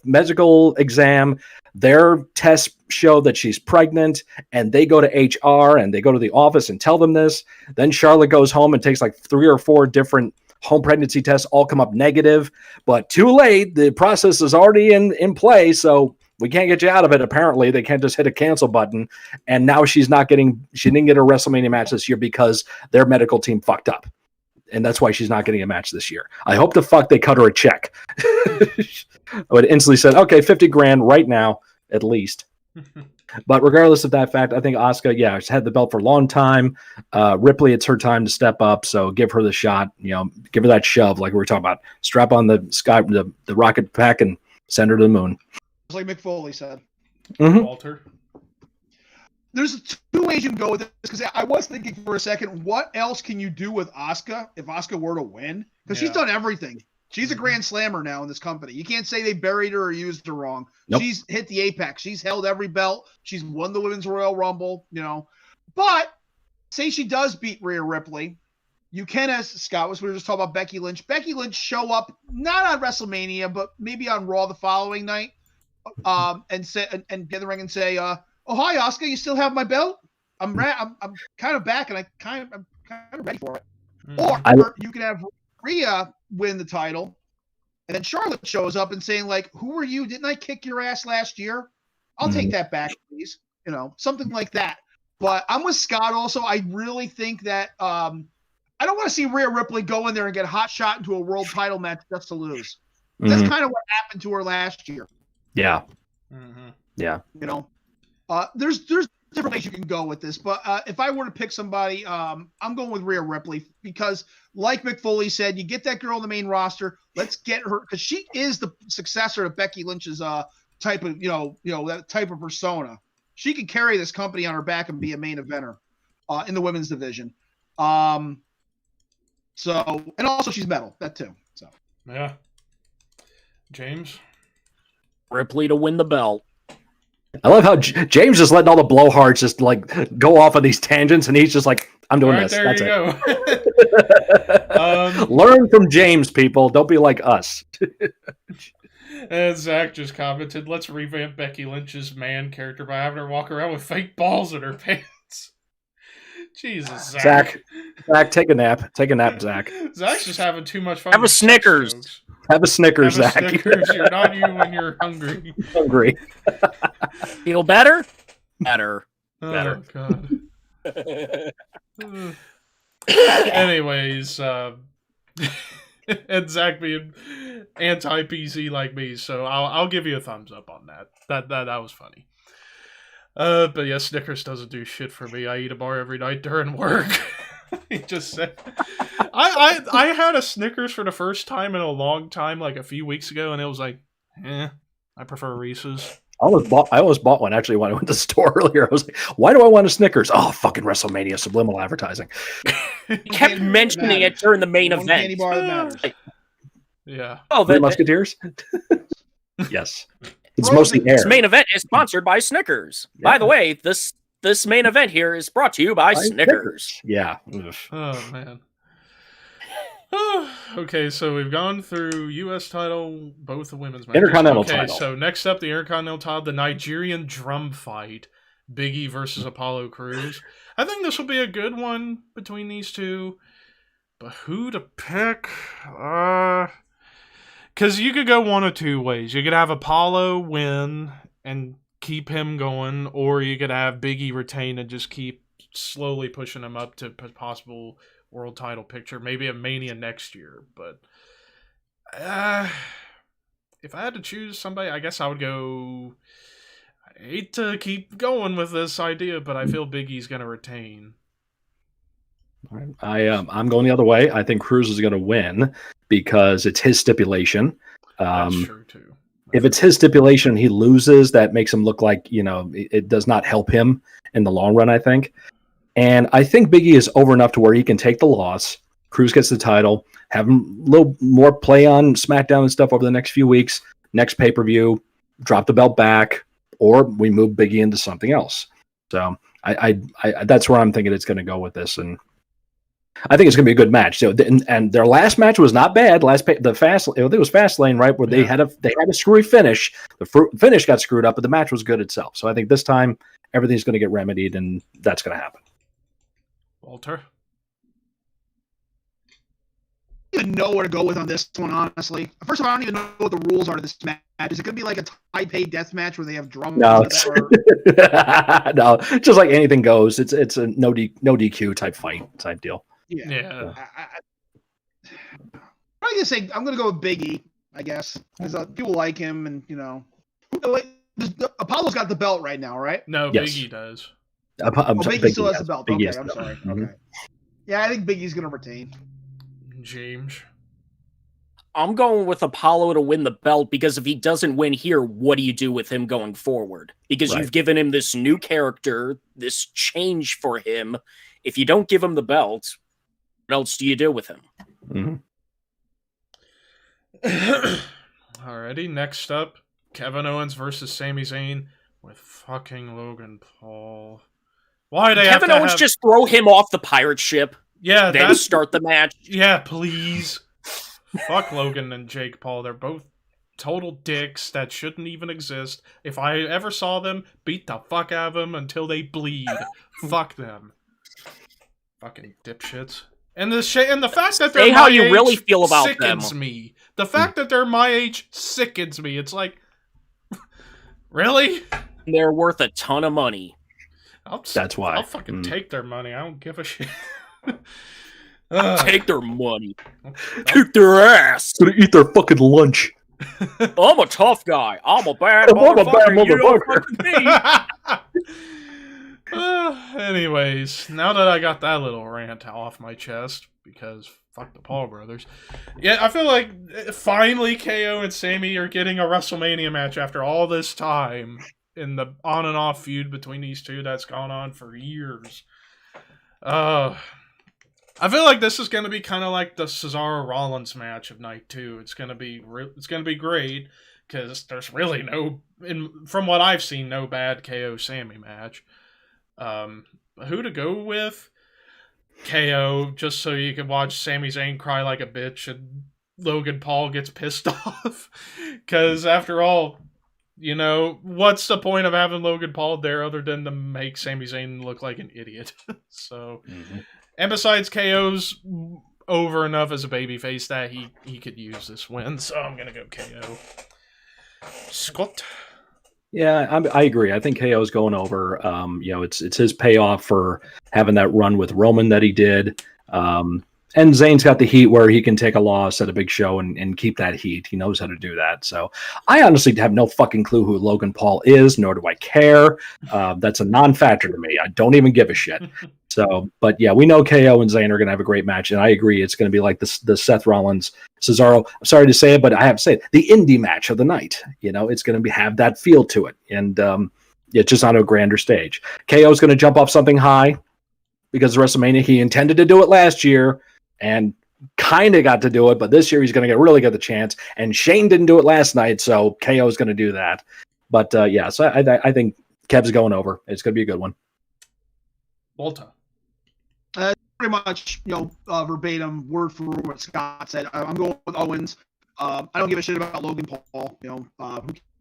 medical exam, their tests show that she's pregnant, and they go to HR and they go to the office and tell them this. Then Charlotte goes home and takes like 3 or 4 different home pregnancy tests, all come up negative, but too late. The process is already in play, so we can't get you out of it. Apparently, they can't just hit a cancel button. And now she didn't get a WrestleMania match this year because their medical team fucked up. And that's why she's not getting a match this year. I hope they cut her a check. I would instantly said, okay, $50,000 right now, at least. But regardless of that fact, I think Asuka, she's had the belt for a long time. Ripley, it's her time to step up. So give her the shot, give her that shove like we were talking about. Strap on the rocket pack and send her to the moon. Just like Mick Foley said. Mm-hmm. Walter. There's 2 ways you can go with this, because I was thinking for a second, what else can you do with Asuka if Asuka were to win? Because she's done everything. She's a Grand Slammer now in this company. You can't say they buried her or used her wrong. Nope. She's hit the apex. She's held every belt. She's won the Women's Royal Rumble, But say she does beat Rhea Ripley, you can, as Scott was, we were just talking about Becky Lynch. Becky Lynch show up not on WrestleMania, but maybe on Raw the following night, and say and get in the ring and say, "Oh hi, Asuka, you still have my belt? I'm kind of back, and I'm kind of ready for it." Or you can have Rhea win the title, and then Charlotte shows up and saying like, "Who are you? Didn't I kick your ass last year? I'll take that back, please." Something like that. But I'm with Scott also. I really think that I don't want to see Rhea Ripley go in there and get hot shot into a world title match just to lose. That's kind of what happened to her last year. Yeah. Mm-hmm. Yeah. There's different ways you can go with this, but if I were to pick somebody, I'm going with Rhea Ripley, because like Mick Foley said, you get that girl on the main roster. Let's get her, because she is the successor to Becky Lynch's type of that type of persona. She can carry this company on her back and be a main eventer in the women's division. And also she's metal, that too. So yeah, James. Ripley to win the belt. I love how James is letting all the blowhards just like go off on these tangents, and he's just like, "I'm doing this." There That's you go. Learn from James, people. Don't be like us. And Zach just commented, "Let's revamp Becky Lynch's man character by having her walk around with fake balls in her pants." Jesus, Zach. Zach, take a nap. Take a nap, Zach. Zach's just having too much fun. Have a Snickers. Have a Snickers, Have a Zach. Snickers. You're not you when you're hungry. Hungry. Feel better? Better. Oh, God. Anyways, and Zach being anti-PC like me, so I'll give you a thumbs up on that. That was funny. But yeah, Snickers doesn't do shit for me. I eat a bar every night during work. He just said, I had a Snickers for the first time in a long time, like a few weeks ago, and it was like, I prefer Reese's. I almost bought one actually when I went to the store earlier. I was like, why do I want a Snickers? Oh, fucking WrestleMania subliminal advertising. He kept mentioning it during the main One event. candy bar that matters. Yeah. Oh, Three Musketeers? Yes. It's Frozen. mostly air. this main event is sponsored by Snickers. Yeah. By the way, this main event here is brought to you by Snickers. Yeah. Oh man. Okay, so we've gone through U.S. title, both the women's matches. Intercontinental okay, title. so next up, the Intercontinental title, the Nigerian drum fight, Big E versus Apollo Crews. I think this will be a good one between these two, but who to pick? Because you could go one of two ways. You could have Apollo win and keep him going, or you could have Big E retain and just keep slowly pushing him up to possible world title picture, maybe a Mania next year. But if I had to choose somebody, I guess I would go. I hate to keep going with this idea, but I feel Big E's going to retain. I'm going the other way. I think Crews is going to win because it's his stipulation. That's true too. If it's his stipulation, he loses. That makes him look like it does not help him in the long run, I think. And I think Big E is over enough to where he can take the loss. Crews gets the title, have him a little more play on SmackDown and stuff over the next few weeks. Next pay-per-view, drop the belt back, or we move Big E into something else. So I that's where I'm thinking it's going to go with this, and I think it's going to be a good match. So, and their last match was not bad. I think it was Fastlane, right, where they had a screwy finish. The finish got screwed up, but the match was good itself. So I think this time everything's going to get remedied, and that's going to happen. Walter? I don't even know where to go with on this one, honestly. First of all, I don't even know what the rules are to this match. Is it going to be like a tie-pay death match where they have drums? No, no, just like anything goes. It's a no DQ type fight type deal. Yeah. I'm going to say I'm going to go with Big E, I guess, because people like him, and Apollo's got the belt right now, right? No, Yes. Big E does. Big E still has the belt. Big E Okay, has I'm the sorry. belt. Mhm. Okay. Yeah, I think Big E's going to retain. James. I'm going with Apollo to win the belt because if he doesn't win here, what do you do with him going forward? Because Right. you've given him this new character, this change for him. If you don't give him the belt, what else do you do with him? Mm-hmm. Alrighty, next up, Kevin Owens versus Sami Zayn with fucking Logan Paul. Why they Kevin have to Owens have... just throw him off the pirate ship, Yeah, then that's... start the match. Yeah, please. Fuck Logan and Jake Paul. They're both total dicks that shouldn't even exist. If I ever saw them, beat the fuck out of them until they bleed. Fuck them. Fucking dipshits. And the fact that they're Say how my you age really feel about sickens them. me. The fact that they're my age sickens me. It's really? They're worth a ton of money. That's why. I'll fucking take their money. I don't give a shit. Take their money. Kick their ass. Gonna eat their fucking lunch. I'm a tough guy. I'm a bad I'm a bad motherfucker. You don't motherfucker. fucking me. Anyways, now that I got that little rant off my chest, because fuck the Paul brothers. Yeah, I feel like finally KO and Sammy are getting a WrestleMania match after all this time in the on and off feud between these two that's gone on for years. I feel like this is going to be kind of like the Cesaro Rollins match of night 2. It's going to be great because there's really from what I've seen, no bad KO Sammy match. Who to go with? KO, just so you can watch Sami Zayn cry like a bitch and Logan Paul gets pissed off. Because after all, what's the point of having Logan Paul there other than to make Sami Zayn look like an idiot? So, and besides, KO's over enough as a babyface that he could use this win. So I'm gonna go KO. Scott. Yeah, I agree. I think KO's going over. It's his payoff for having that run with Roman that he did. And Zayn's got the heat where he can take a loss at a big show and keep that heat. He knows how to do that. So I honestly have no fucking clue who Logan Paul is, nor do I care. That's a non-factor to me. I don't even give a shit. So, but yeah, we know KO and Zayn are going to have a great match, and I agree, it's going to be like the Seth Rollins Cesaro. I'm sorry to say it, but I have to say it, the indie match of the night. It's going to have that feel to it, and it's just on a grander stage. KO is going to jump off something high because of WrestleMania. He intended to do it last year, and kind of got to do it, but this year he's going to really get the chance. And Shane didn't do it last night, so KO is going to do that. But yeah, so I think Kev's going over. It's going to be a good one. Walter. Pretty much, verbatim, word for word what Scott said. I'm going with Owens. I don't give a shit about Logan Paul. Who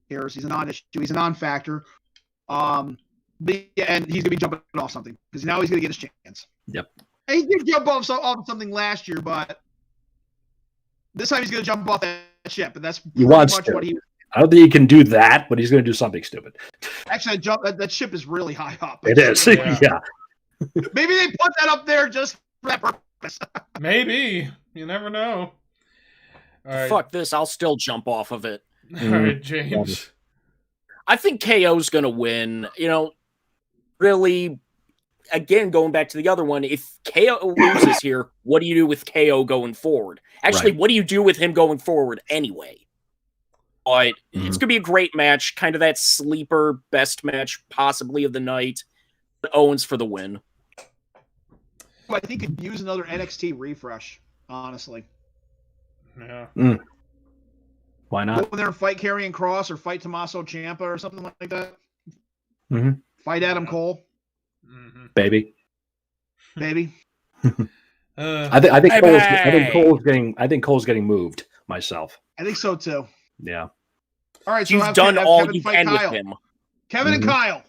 cares? He's a non-issue. He's a non-factor. And he's gonna be jumping off something because now he's gonna get his chance. Yep. And he did jump off something last year, but this time he's gonna jump off that ship, and that's pretty much what he. I don't think he can do that, but he's going to do something stupid. Actually, that ship is really high up. It is. Yeah. Maybe they put that up there just for that purpose. Maybe. You never know. All right. Fuck this. I'll still jump off of it. All right, James. I think KO's going to win. Really, again, going back to the other one, if KO loses here, what do you do with KO going forward? Actually, what do you do with him going forward anyway? But it's going to be a great match, kind of that sleeper best match possibly of the night. Owens for the win. I think he could use another NXT refresh, honestly. Yeah. Why not? Go in there and fight Karrion Kross or fight Tommaso Ciampa or something like that. Mm-hmm. Fight Adam Cole. Mm-hmm. Baby. I think Cole's getting moved myself. I think so too. Yeah. All right, so you've done all you can with him. Kevin and Kyle.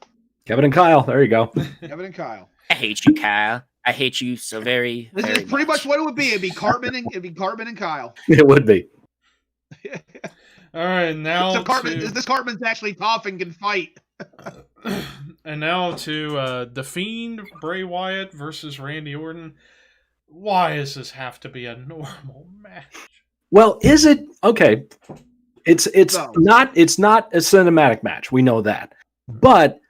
Kevin and Kyle. There you go. Kevin and Kyle. I hate you, Kyle. I hate you so very. This is pretty much what it would be. It'd be Cartman and Kyle. It would be. All right, now so this Cartman's actually tough and can fight. And now to The Fiend, Bray Wyatt versus Randy Orton. Why does this have to be a normal match? Well, is it okay? It's not a cinematic match. We know that, but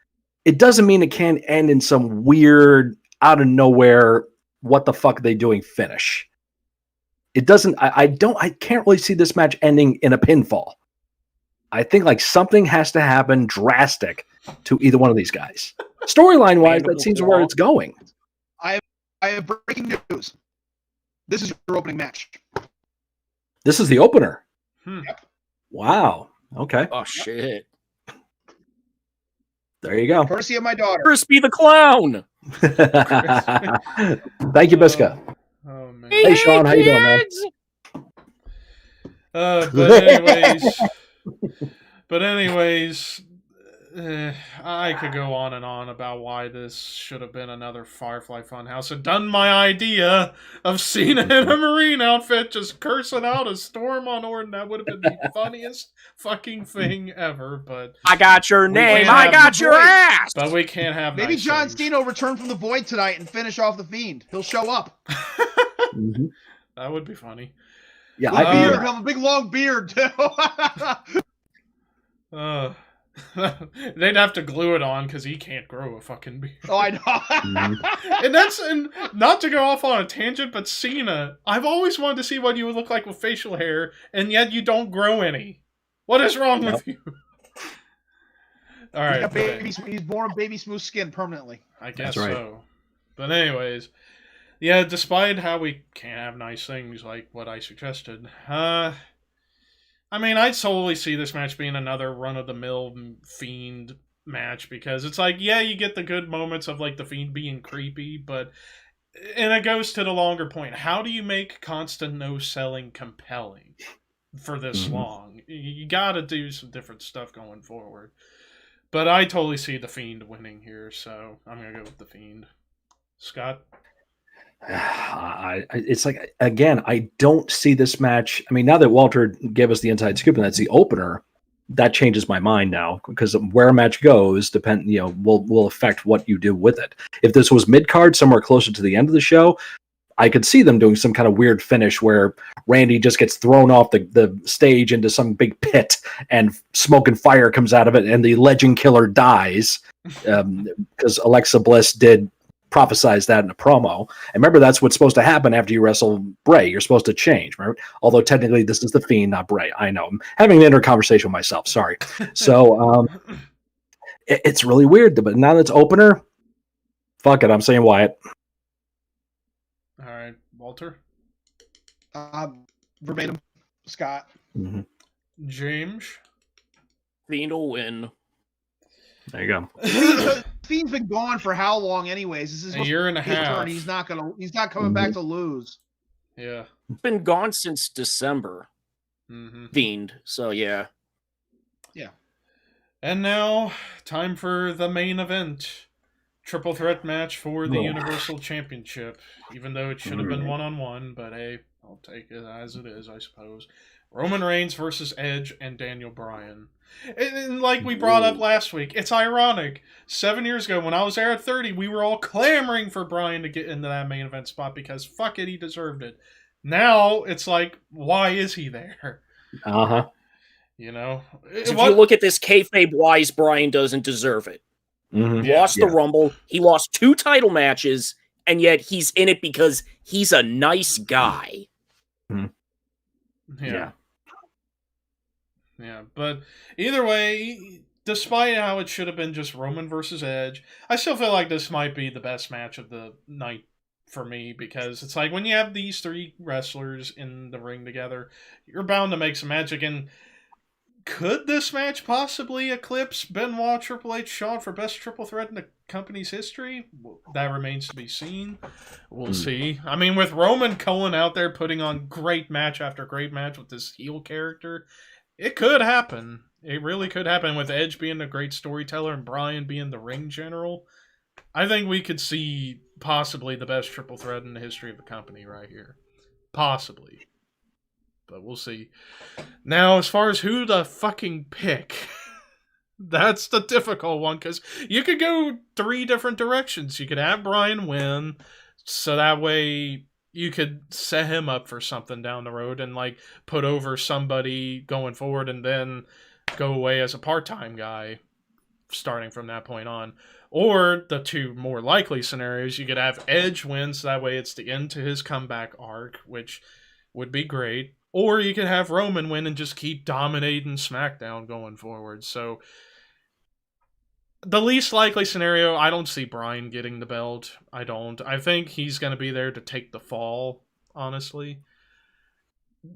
it doesn't mean it can't end in some weird, out of nowhere, what the fuck are they doing finish. It doesn't. I can't really see this match ending in a pinfall. I think like something has to happen drastic to either one of these guys. Storyline wise, that seems where it's going. I have breaking news. This is your opening match. This is the opener. Yep. Wow. Okay. Oh shit. There you go. Courtesy of my daughter. Crispy the Clown. Thank you, Bisca. Oh man. Hey Sean, how you doing, man? But anyways, I could go on and on about why this should have been another Firefly Funhouse and done my idea of Cena in a Marine outfit just cursing out a storm on Orton. That would have been the funniest fucking thing ever, but I got your name. I got your ass. But we can't have Maybe nice John things. Cena will return from the void tonight and finish off the Fiend. He'll show up. That would be funny. Yeah, He'll have a big long beard too. They'd have to glue it on because he can't grow a fucking beard. Oh, I know. and not to go off on a tangent, but Cena, I've always wanted to see what you would look like with facial hair, and yet you don't grow any. What is wrong with you? All right, he's born with baby smooth skin permanently. I guess so. But anyways, yeah, despite how we can't have nice things like what I suggested, I mean, I'd totally see this match being another run-of-the-mill Fiend match because it's like, yeah, you get the good moments of like the Fiend being creepy, and it goes to the longer point. How do you make constant no-selling compelling for this long? You gotta do some different stuff going forward. But I totally see the Fiend winning here, so I'm gonna go with the Fiend. Scott? It's like, again, I don't see this match. I mean, now that Walter gave us the inside scoop and that's the opener, that changes my mind now because where a match goes will affect what you do with it. If this was mid-card, somewhere closer to the end of the show, I could see them doing some kind of weird finish where Randy just gets thrown off the stage into some big pit and smoke and fire comes out of it and the legend killer dies because Alexa Bliss did prophesized that in a promo. And remember, that's what's supposed to happen after you wrestle Bray. You're supposed to change, right? Although technically this is the Fiend, not Bray. I know. I'm having an inner conversation with myself. Sorry. So it's really weird. But now that's opener, fuck it. I'm saying Wyatt. All right, Walter. Verbatim, Scott. Mm-hmm. James. Fiend will win. There you go. Fiend's been gone for how long, anyways? This is A year and a his half. turn. He's not coming back to lose. Yeah. It's been gone since December. Mm-hmm. Fiend. So yeah. Yeah. And now, time for the main event. Triple threat match for the Universal Championship. Even though it should have been one-on-one, but hey, I'll take it as it is, I suppose. Roman Reigns versus Edge and Daniel Bryan. And like we brought up last week, it's ironic. 7 years ago, when I was there at 30, we were all clamoring for Bryan to get into that main event spot because fuck it, he deserved it. Now, it's like, why is he there? Uh-huh. You know? If you look at this kayfabe-wise, Bryan doesn't deserve it. Mm-hmm. He lost the Rumble. He lost 2 title matches, and yet he's in it because he's a nice guy. Yeah. Yeah, but either way, despite how it should have been just Roman versus Edge, I still feel like this might be the best match of the night for me, because it's like when you have these 3 wrestlers in the ring together, you're bound to make some magic. And could this match possibly eclipse Benoit, Triple H, Shawn for best triple threat in the company's history? Well, that remains to be seen. We'll see. I mean, with Roman Cohen out there putting on great match after great match with this heel character, it could happen. It really could happen, with Edge being a great storyteller and Bryan being the ring general. I think we could see possibly the best triple threat in the history of the company right here. Possibly. But we'll see. Now, as far as who to fucking pick, that's the difficult one, because you could go 3 different directions. You could have Bryan win, so that way you could set him up for something down the road and like put over somebody going forward and then go away as a part-time guy starting from that point on. Or the 2 more likely scenarios, you could have Edge win, so that way it's the end to his comeback arc, which would be great. Or you could have Roman win and just keep dominating SmackDown going forward. So the least likely scenario, I don't see Bryan getting the belt. I don't. I think he's going to be there to take the fall, honestly.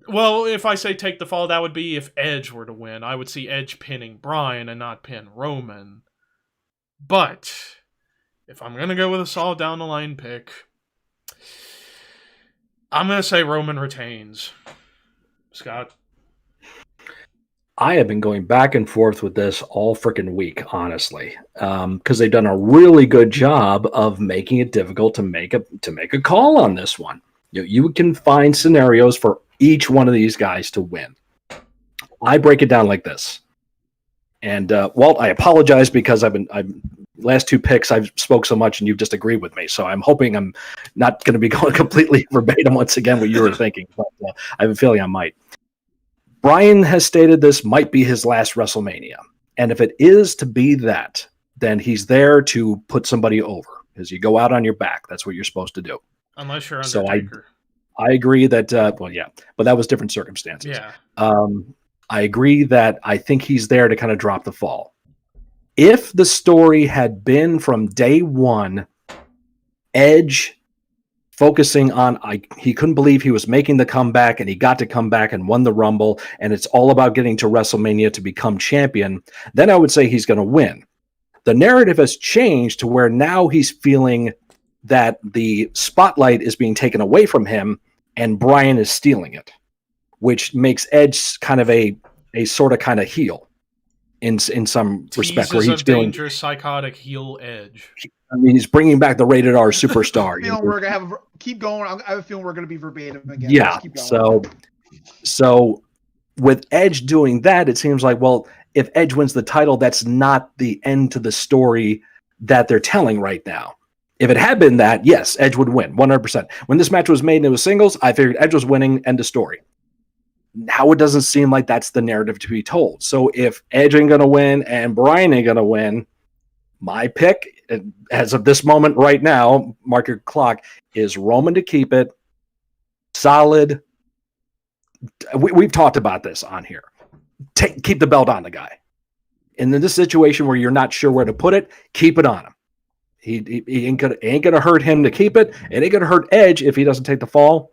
Well, if I say take the fall, that would be if Edge were to win. I would see Edge pinning Bryan and not pin Roman. But if I'm going to go with a solid down the line pick, I'm going to say Roman retains. Scott? I have been going back and forth with this all freaking week, honestly, because they've done a really good job of making it difficult to make a call on this one. You can find scenarios for each one of these guys to win. I break it down like this. And Walt, I apologize because I'm last 2 picks I've spoke so much and you've disagreed with me. So I'm hoping I'm not going to be going completely verbatim once again what you were thinking, but I have a feeling I might. Bryan has stated this might be his last WrestleMania. And if it is to be that, then he's there to put somebody over. Because you go out on your back. That's what you're supposed to do. Unless you're Undertaker. So I agree that, but that was different circumstances. Yeah. I agree that I think he's there to kind of drop the fall. If the story had been from day one, Edge focusing on, he couldn't believe he was making the comeback and he got to come back and won the Rumble and it's all about getting to WrestleMania to become champion, then I would say he's going to win. The narrative has changed to where now he's feeling that the spotlight is being taken away from him and Bryan is stealing it, which makes Edge kind of a sort of kind of heel in some respect. Where he's feeling dangerous, psychotic heel Edge. I mean, he's bringing back the rated R superstar. We're gonna have keep going. I have a feeling we're gonna be verbatim again. Yeah. So with Edge doing that, it seems like, well, if Edge wins the title, that's not the end to the story that they're telling right now. If it had been that, yes, Edge would win 100%. When this match was made and it was singles, I figured Edge was winning, end of story. Now it doesn't seem like that's the narrative to be told. So if Edge ain't going to win and Bryan ain't going to win, my pick, as of this moment right now, mark your clock, is Roman to keep it solid. We've talked about this on here. Keep the belt on the guy. And in this situation where you're not sure where to put it, keep it on him. He ain't gonna hurt him to keep it. It ain't gonna hurt Edge if he doesn't take the fall.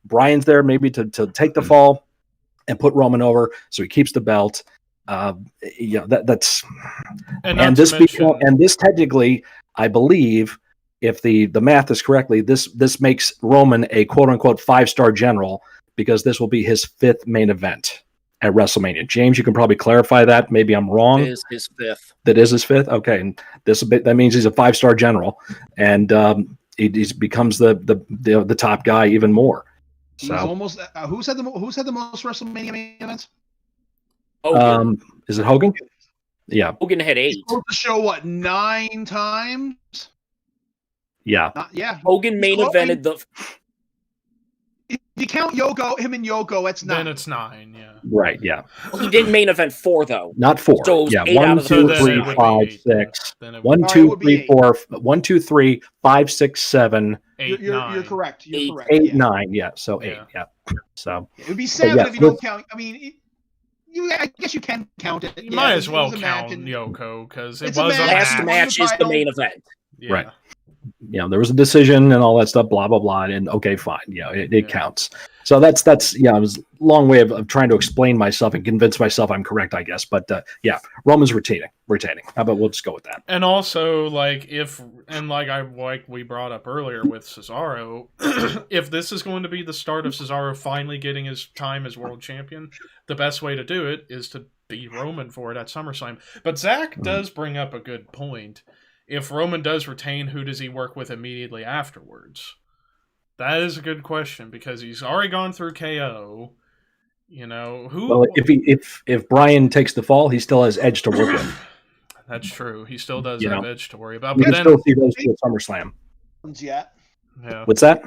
Brian's there maybe to take the fall and put Roman over, so he keeps the belt. That's and this technically, I believe, if the math is correctly, this makes Roman a quote unquote 5-star general, because this will be his 5th main event at WrestleMania. James, you can probably clarify that. Maybe I'm wrong. It is his 5th. That is his 5th. Okay, and that means he's a 5-star general, and he becomes the top guy even more. So he's almost who's had the most WrestleMania main events? Hogan. Is it Hogan? Yeah, Hogan had 8. He's supposed to show what, 9 times? Yeah. Hogan main evented the. If you count him and Yoko, it's 9. Then it's 9, yeah. Right, yeah. He didn't main event 4 though. Not 4. So it was yeah, 8 out 1, of the 2, 4. 3, 5, 6. 1, 2, 3, 4. 1, 2, 3, 5, 6, 7. 8, you're 9. correct. You're correct. 8, yeah. 9. Yeah. So 8. Yeah. So it would be 7 if you don't count. I mean, I guess you can count it. You might as well count Yoko, because it was a last match is the main event. Yeah. Right. There was a decision and all that stuff, blah blah blah, and okay, fine, it counts. So that's it was a long way of trying to explain myself and convince myself I'm correct, I guess. But Roman's retaining. How about we'll just go with that? And also, like we brought up earlier with Cesaro, if this is going to be the start of Cesaro finally getting his time as world champion, the best way to do it is to beat Roman for it at SummerSlam. But Zach does bring up a good point. If Roman does retain, who does he work with immediately afterwards? That is a good question, because he's already gone through KO. Who? Well, if Brian takes the fall, he still has Edge to work with. That's true. He still does have Edge to worry about. You But can still see those two at SummerSlam. Yeah. What's that?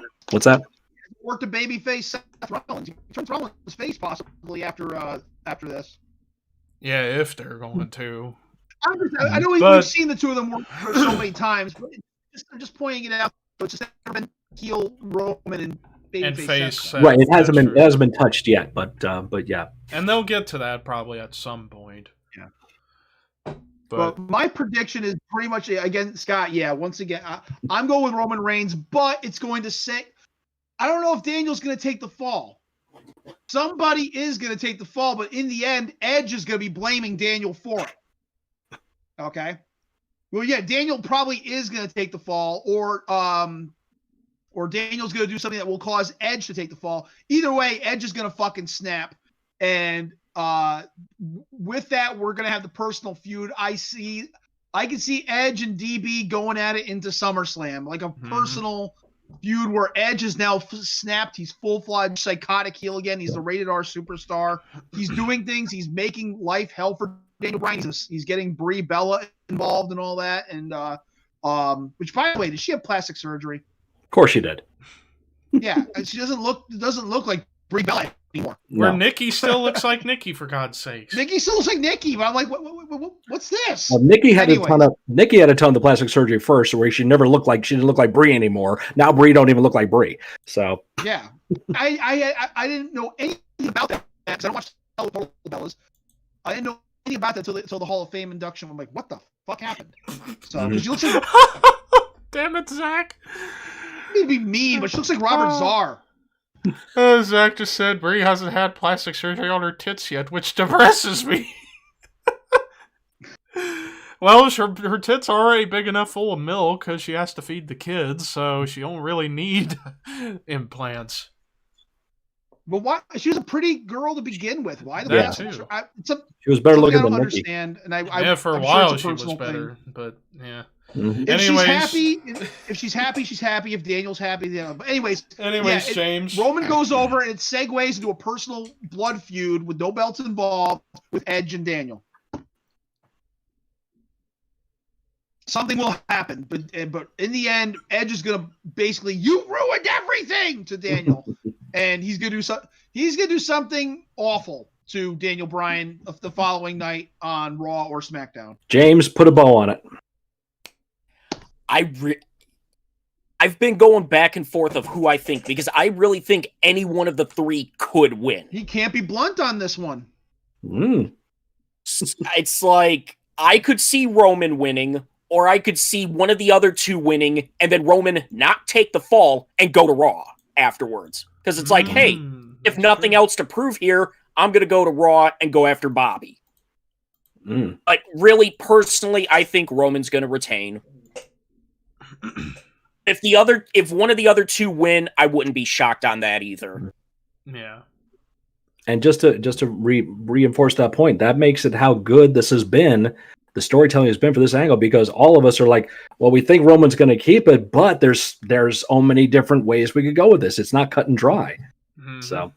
Worked a babyface Seth Rollins. He turns Rollins' face possibly after this. Yeah, if they're going to. I know we've seen the two of them work so many times, but I'm just pointing it out. It's just never been heel Roman and babyface Seth. Right, it hasn't been touched yet, but yeah. And they'll get to that probably at some point. Yeah. But my prediction is pretty much, again, Scott, once again, I'm going with Roman Reigns, but it's going to say, I don't know if Daniel's going to take the fall. Somebody is going to take the fall, but in the end, Edge is going to be blaming Daniel for it. Okay. Well, yeah, Daniel probably is going to take the fall, or Daniel's going to do something that will cause Edge to take the fall. Either way, Edge is going to fucking snap. And with that, we're going to have the personal feud. I can see Edge and DB going at it into SummerSlam, like a personal feud where Edge is now snapped. He's full-fledged psychotic heel again. He's the rated R superstar. He's doing things. He's making life hell for Daniel Bryan. He's getting Brie Bella involved and all that. And which, by the way, did she have plastic surgery? Of course she did. Yeah, she doesn't look like Brie Bella anymore. Where Nikki still looks like Nikki, for God's sakes. Nikki still looks like Nikki, but I'm like, what's this? Well, Nikki had a ton of the plastic surgery first, where she didn't look like Brie anymore. Now Brie don't even look like Brie. So yeah, I didn't know anything about that because I don't watch the Bellas. I didn't know anything about that until the Hall of Fame induction. I'm like, what the fuck happened? So she looks like damn it, Zach. It'd be mean, but she looks like Robert Zarr. Zach just said Brie hasn't had plastic surgery on her tits yet, which depresses me. Well, her tits are already big enough full of milk because she has to feed the kids, so she don't really need implants. But why? She was a pretty girl to begin with. Why the plastic? She was better looking than Nikki. Understand, and for a while she was better, but yeah. Mm-hmm. If she's happy, she's happy. If Daniel's happy, But anyways, James. Roman goes over and it segues into a personal blood feud with no belts involved with Edge and Daniel. Something will happen, but in the end, Edge is gonna basically, you ruined everything to Daniel, and he's gonna do something awful to Daniel Bryan the following night on Raw or SmackDown. James, put a bow on it. I've been going back and forth of who I think, because I really think any one of the three could win. He can't be blunt on this one. It's like, I could see Roman winning, or I could see one of the other two winning, and then Roman not take the fall and go to Raw afterwards. Because it's like, hey, if nothing else to prove here, I'm going to go to Raw and go after Bobby. But really, personally, I think Roman's going to retain. If one of the other two win, I wouldn't be shocked on that either. Yeah. And just to reinforce that point, that makes it how good this has been. The storytelling has been for this angle, because all of us are like, well, we think Roman's going to keep it, but there's so many different ways we could go with this. It's not cut and dry. So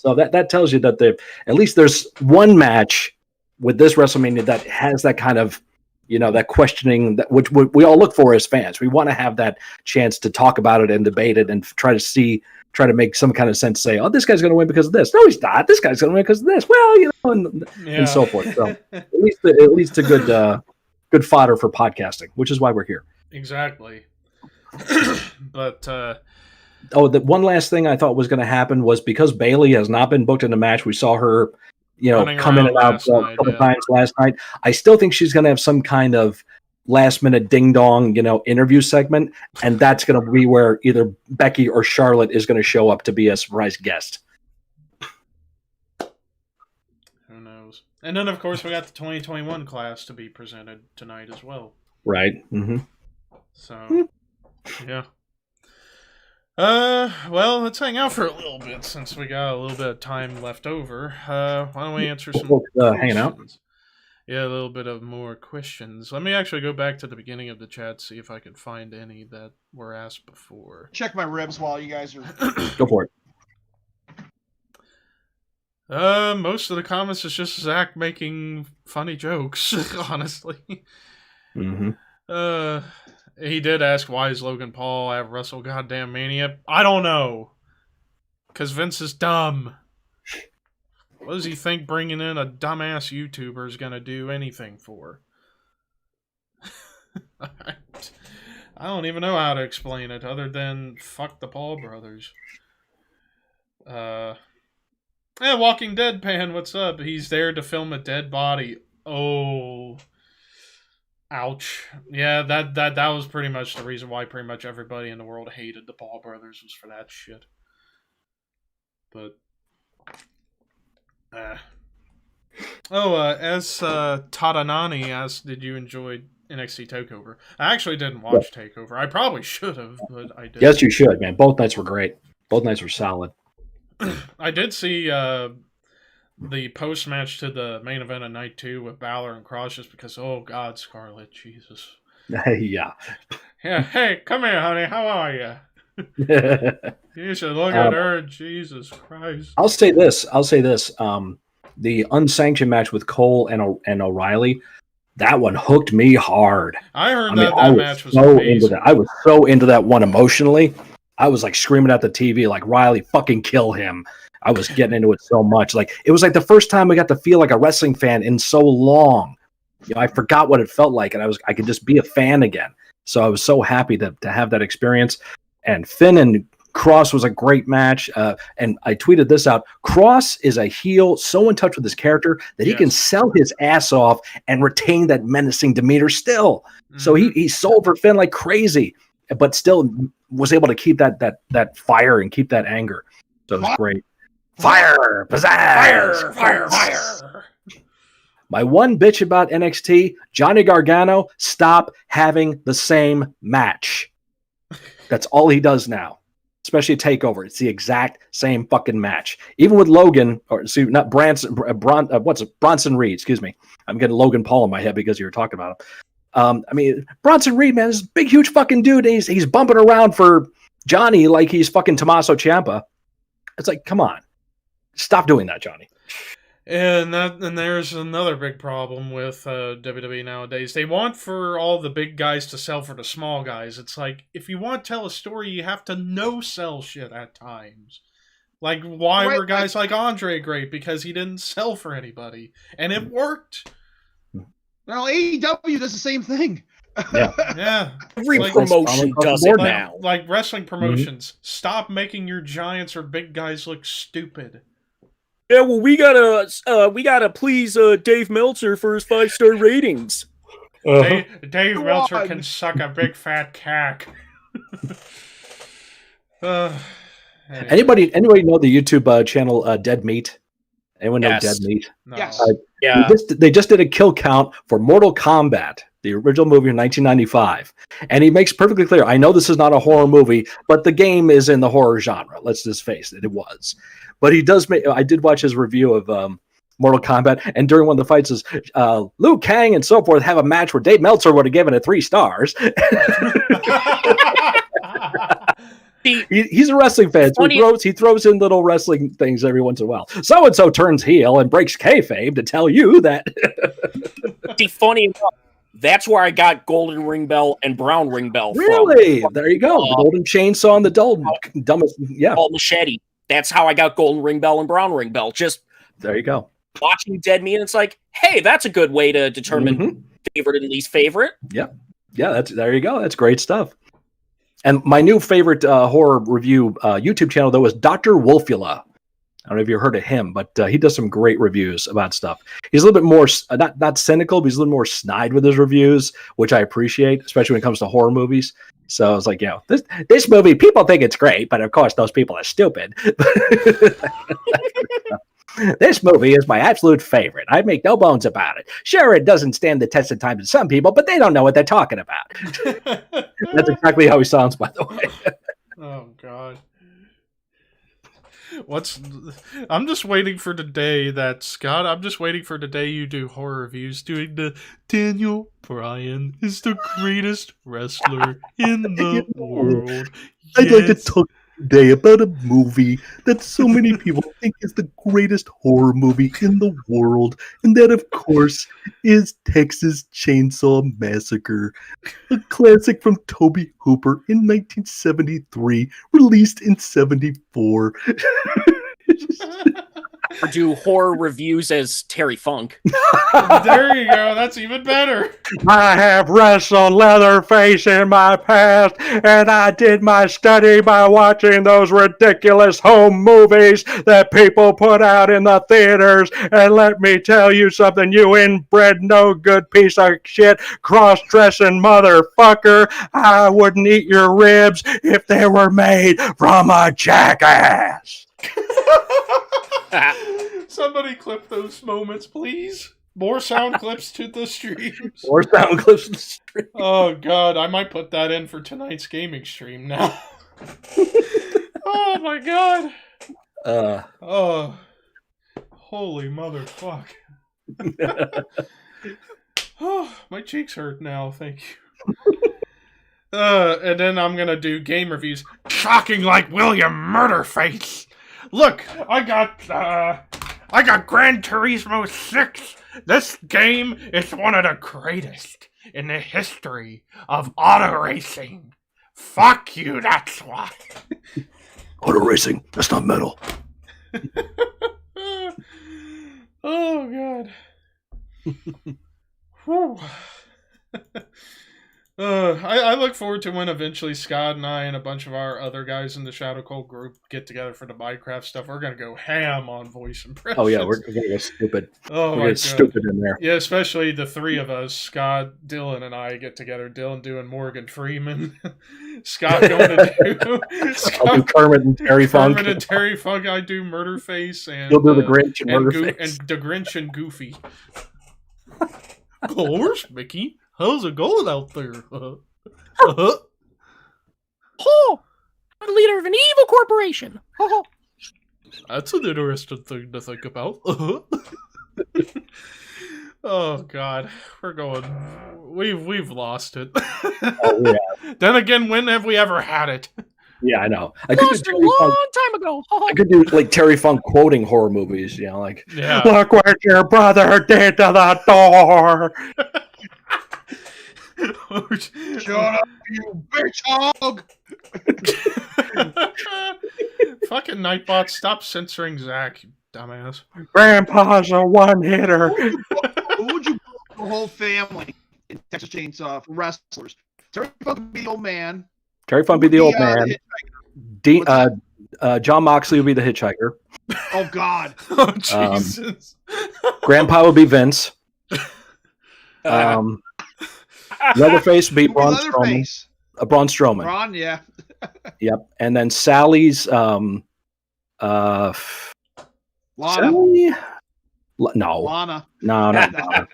that tells you that at least there's one match with this WrestleMania that has that kind of, that questioning, which we all look for as fans. We want to have that chance to talk about it and debate it and try to make some kind of sense. Say, oh, this guy's going to win because of this. No, he's not. This guy's going to win because of this. Well, and so forth. So at least a good fodder for podcasting, which is why we're here. Exactly. But the one last thing I thought was going to happen was, because Bayley has not been booked in a match. We saw her, come in and out a couple times last night. I still think she's going to have some kind of last minute ding dong, interview segment, and that's going to be where either Becky or Charlotte is going to show up to be a surprise guest. Who knows? And then, of course, we got the 2021 class to be presented tonight as well. Right. Mm-hmm. So, yeah. Well, let's hang out for a little bit since we got a little bit of time left over. Why don't we answer some hanging out? Yeah, a little bit of more questions. Let me actually go back to the beginning of the chat, see if I can find any that were asked before. Check my ribs while you guys are... Go for it. Most of the comments is just Zach making funny jokes, honestly. Mm-hmm. He did ask, why is Logan Paul at Wrestle Goddamn Mania? I don't know. Because Vince is dumb. What does he think bringing in a dumbass YouTuber is going to do anything for? I don't even know how to explain it other than fuck the Paul brothers. Yeah, Walking Dead Pan, what's up? He's there to film a dead body. Oh... Ouch. Yeah, that was pretty much the reason why pretty much everybody in the world hated the Paul brothers, was for that shit. But as Tadanani asked, did you enjoy NXT TakeOver? I actually didn't watch TakeOver. I probably should have, but I didn't. Yes, you should, man. Both nights were great. Both nights were solid. I did see the post-match to the main event of night 2 with Balor and Cross, just because, oh God, Scarlett, Jesus. Yeah. Yeah, hey, come here, honey, how are you? You should look at her, Jesus Christ. I'll say this. The unsanctioned match with Cole and O'Reilly, that one hooked me hard. I heard that match was so amazing. into that. I was so into that one emotionally. I was like screaming at the TV, like, Riley, fucking kill him. I was getting into it so much. Like, it was like the first time I got to feel like a wrestling fan in so long. I forgot what it felt like, and I could just be a fan again. So I was so happy to have that experience. And Finn and Cross was a great match. And I tweeted this out. Cross is a heel so in touch with his character that he can sell his ass off and retain that menacing demeanor still. So he sold for Finn like crazy, but still was able to keep that fire and keep that anger. So it was great. Fire! Pizzazz! Fire! My one bitch about NXT, Johnny Gargano, stop having the same match. That's all he does now. Especially TakeOver. It's the exact same fucking match. Even with Logan, not Bronson Reed, excuse me. I'm getting Logan Paul in my head because you were talking about him. Bronson Reed, man, is a big, huge fucking dude. He's bumping around for Johnny like he's fucking Tommaso Ciampa. It's like, come on. Stop doing that, Johnny. And there's another big problem with WWE nowadays. They want for all the big guys to sell for the small guys. It's like, if you want to tell a story, you have to no-sell shit at times. Like, why were guys like Andre great? Because he didn't sell for anybody. And it worked. Well, AEW does the same thing. Yeah. Every Like- promotion Across the does board it Like, now. like wrestling promotions, stop making your giants or big guys look stupid. Yeah, well, we gotta please Dave Meltzer for his 5-star ratings. Dave Go Meltzer on. can suck a big fat cack. Anyway. Anybody know the YouTube channel Dead Meat? Anyone know Yes. Dead Meat? No. Yes. Yeah, They just did a kill count for Mortal Kombat, the original movie in 1995, and he makes perfectly clear. I know this is not a horror movie, but the game is in the horror genre. Let's just face it, it was. But he does make. I did watch his review of Mortal Kombat, and during one of the fights, is Liu Kang and so forth have a match where Dave Meltzer would have given it 3 stars. He's a wrestling fan, so he throws in little wrestling things every once in a while. So and so turns heel and breaks kayfabe to tell you that. see, funny enough, that's where I got Golden Ring Bell and Brown Ring Bell Really? from. There you go. The golden chainsaw and the dumbest. Yeah, Ball Machete. That's how I got Golden Ring Bell and Brown Ring Bell. Just there you go. watching Dead Meat, and it's like, hey, that's a good way to determine Mhm. favorite and least favorite. Yeah, there you go. That's great stuff. And my new favorite horror review YouTube channel, though, is Dr. Wolfula. I don't know if you've heard of him, but he does some great reviews about stuff. He's a little bit more, not cynical, but he's a little more snide with his reviews, which I appreciate, especially when it comes to horror movies. So I was like, this movie, people think it's great, but of course those people are stupid. This movie is my absolute favorite. I make no bones about it. Sure, it doesn't stand the test of time to some people, but they don't know what they're talking about. That's exactly how he sounds, by the way. Oh God. I'm just waiting for the day that Scott. I'm just waiting for the day you do horror reviews, doing the Daniel Bryan is the greatest wrestler in the world. I'd like to Yes. talk today about a movie that so many people think is the greatest horror movie in the world, and that, of course, is Texas Chainsaw Massacre, a classic from Tobe Hooper in 1973, released in 74. Or do horror reviews as Terry Funk. There you go. That's even better. I have wrestled Leatherface in my past, and I did my study by watching those ridiculous home movies that people put out in the theaters. And let me tell you something, you inbred, no good piece of shit, cross-dressing motherfucker. I wouldn't eat your ribs if they were made from a jackass. Somebody clip those moments, please. More sound clips to the streams. Or sound clips in the stream. Oh God, I might put that in for tonight's gaming stream now. Oh my God. Oh, holy motherfuck. Oh, my cheeks hurt now. Thank you. And then I'm gonna do game reviews. Shocking like William Murderface. Look, I got Gran Turismo 6. This game is one of the greatest in the history of auto racing. Fuck you, that's why. Auto racing, that's not metal. Oh God. Whew. I look forward to when eventually Scott and I and a bunch of our other guys in the Shadow Cult group get together for the Minecraft stuff. We're gonna go ham on voice impressions. Oh, yeah, we're going to go stupid. Oh We're my going God. to get stupid in there. Yeah, especially the three of us, Scott, Dylan, and I get together. Dylan doing Morgan Freeman. Scott going to do I'll do Kermit and Terry Funk. Kermit and Terry Funk. I do Murderface and You'll do the Grinch and and Murderface. the Grinch and Goofy. Of course, Mickey. How's it going out there? Oh, I'm the leader of an evil corporation. Oh. That's an interesting thing to think about. Oh God, we're going. We've lost it. Oh, yeah. Then again, when have we ever had it? Yeah, I know. I could do Lost a Terry Funk. long time ago. Oh. I could do like Terry Funk quoting horror movies, you know, like Yeah. look what your brother did to the door. Shut up, you bitch hog! Fucking Nightbot, stop censoring Zach, you dumbass. Grandpa's a one hitter. Who would you put the whole family? Texas Chainsaw for wrestlers. Terry Funk would be the old man. Terry Funk be the old man. Hitchhiker. John Moxley would be the hitchhiker. Oh God. Oh Jesus. Grandpa would be Vince. Leatherface would be Braun Strowman. Leatherface. Braun Strowman. Braun, yeah. Yep. And then Sally's Lana. Sally? No. Lana. No, not Lana.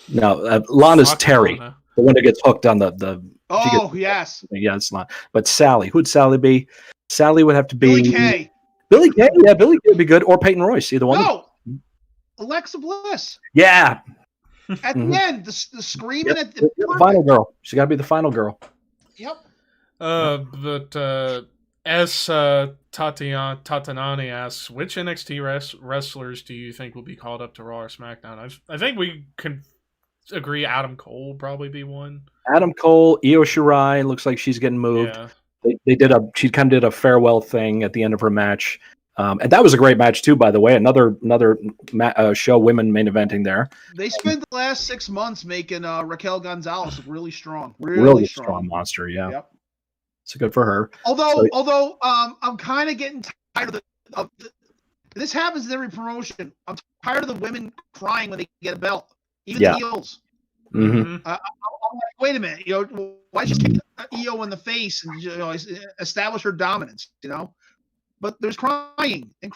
No, Lana's Fuck Terry, Lana. the one that gets hooked on the. Oh, yes. Yeah, it's not. But Sally, who'd Sally be? Sally would have to be Billy Kay. Billy Kay, yeah, Billy Kay would be good, or Peyton Royce, either one. No. Alexa Bliss. Yeah, At the end, the screaming Yep. at the the final girl. She got to be the final girl. Yep. Tatanani asks, which NXT wrestlers do you think will be called up to Raw or SmackDown? I think we can agree Adam Cole will probably be one. Adam Cole, Io Shirai looks like she's getting moved. Yeah. She kind of did a farewell thing at the end of her match, and that was a great match too. By the way, another show women main eventing there. They spent the last 6 months making Raquel Gonzalez really strong. Really strong monster. Yeah, Yep. so good for her. Although I'm kind of getting tired of this happens in every promotion. I'm tired of the women crying when they get a belt, even the heels. Mm-hmm. Mhm. I'm like, wait a minute, why just kick EO in the face and establish her dominance, But there's crying. And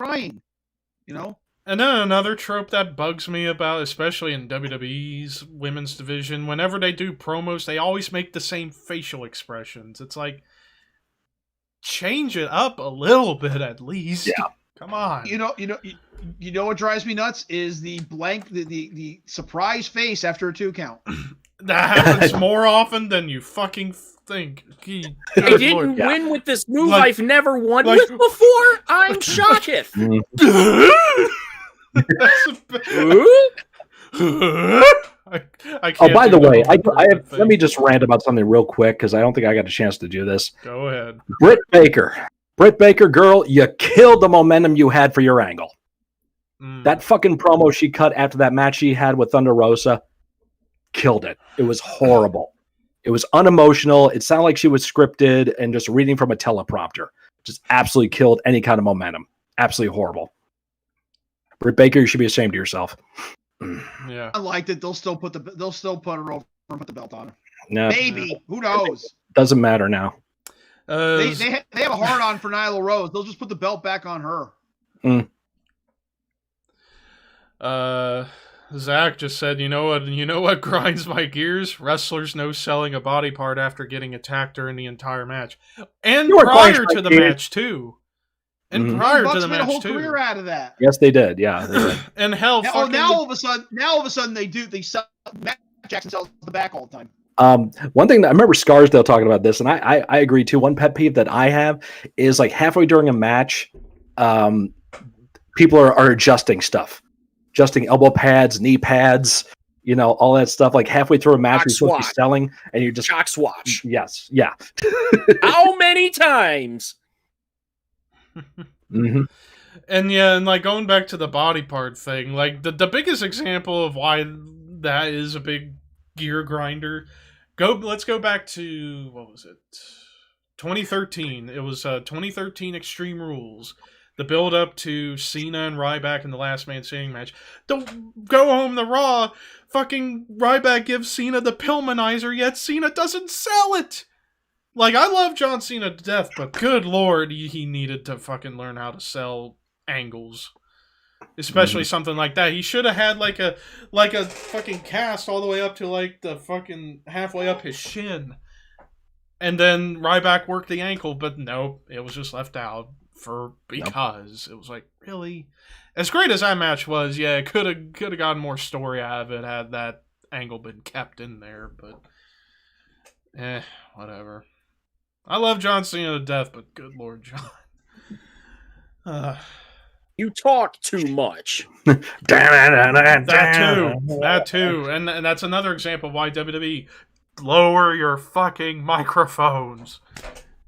then another trope that bugs me about, especially in WWE's women's division, whenever they do promos, they always make the same facial expressions. It's like, change it up a little bit at least. Yeah. Come on. You know what drives me nuts is the surprise face after a 2 count. That happens more often than you fucking think. I didn't win with this move I've never won with before. I'm shocked. That's I can't by the way, thing. let me just rant about something real quick because I don't think I got a chance to do this. Go ahead. Britt Baker, girl, you killed the momentum you had for your angle. That fucking promo she cut after that match she had with Thunder Rosa, killed it. It was horrible. It was unemotional. It sounded like she was scripted and just reading from a teleprompter. Just absolutely killed any kind of momentum. Absolutely horrible. Britt Baker, you should be ashamed of yourself. Yeah. I liked it. They'll still put her over and put the belt on her. No, Maybe. Who knows? doesn't matter now. They have a hard on for Nyla Rose. They'll just put the belt back on her. Zach just said, you know what grinds my gears? Wrestlers no selling a body part after getting attacked during the entire match. And prior to the match too. And prior to the match made a whole too. career out of that. Yes, they did. Yeah. They did. And hell, now all of a sudden they sell Matt Jackson sells the back all the time. One thing that I remember Scarsdale talking about this, and I agree too. One pet peeve that I have is like halfway during a match, people are adjusting stuff, adjusting elbow pads, knee pads, all that stuff. Like halfway through a match, you're supposed to be selling, and you're just shock swatch. Yes, yeah. How many times? Mm-hmm. And like going back to the body part thing, like the biggest example of why that is a big gear grinder. Let's go back to, what was it? 2013. It was 2013 Extreme Rules. The build up to Cena and Ryback in the Last Man Standing match. Don't go home to Raw. Fucking Ryback gives Cena the Pillmanizer, yet Cena doesn't sell it. Like, I love John Cena to death, but good lord, he needed to fucking learn how to sell angles. Especially something like that. He should have had like a fucking cast all the way up to like the fucking halfway up his shin. And then Ryback worked the ankle, but no, it was just left out because it was like, really? As great as that match was, yeah, it could have gotten more story out of it had that angle been kept in there, but whatever. I love John Cena to death, but good lord, John. You talk too much. That too. And that's another example of why WWE, lower your fucking microphones.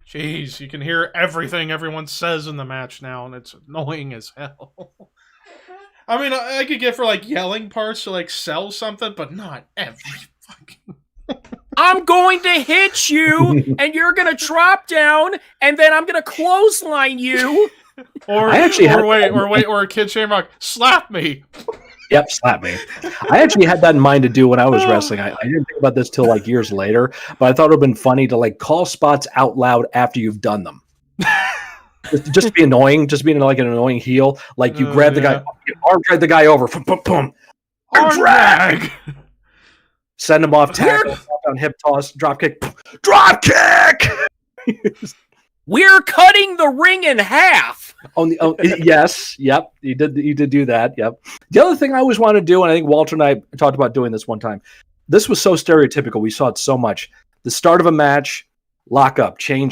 Jeez, you can hear everything everyone says in the match now, and it's annoying as hell. I mean, I could get for like yelling parts to like sell something, but not every fucking I'm going to hit you, and you're going to drop down, and then I'm going to clothesline you. Or a Kid Shamrock slap me. Yep, slap me. I actually had that in mind to do when I was wrestling. I didn't think about this till like years later, but I thought it would have been funny to like call spots out loud after you've done them. just to be annoying, just being like an annoying heel. Like you grab the guy, you arm drag the guy over, boom, boom, boom, arm drag, send him off, tackle, down, hip toss, drop kick, drop kick. We're cutting the ring in half. Yes, yep, you did do that. Yep. The other thing I always wanted to do, and I think Walter and I talked about doing this one time. This was so stereotypical. We saw it so much. The start of a match, lock up, chain,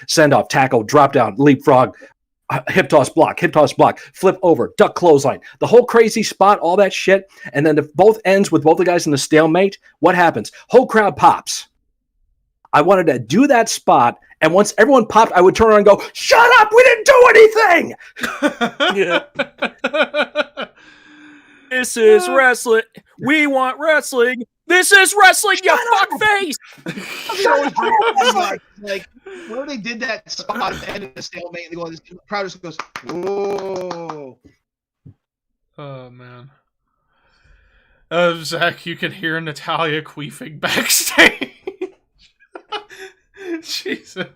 send off, tackle, drop down, leapfrog, hip toss, block, flip over, duck clothesline, the whole crazy spot, all that shit. And then if both ends with both the guys in the stalemate, what happens? Whole crowd pops. I wanted to do that spot, and once everyone popped, I would turn around and go, "Shut up! We didn't do anything." This is wrestling. We want wrestling. This is wrestling, you fuckface. Like, where they did that spot at the end of the stalemate, and the crowd just goes, "Whoa!" Oh man. Zach, you could hear Natalia queefing backstage. Jesus.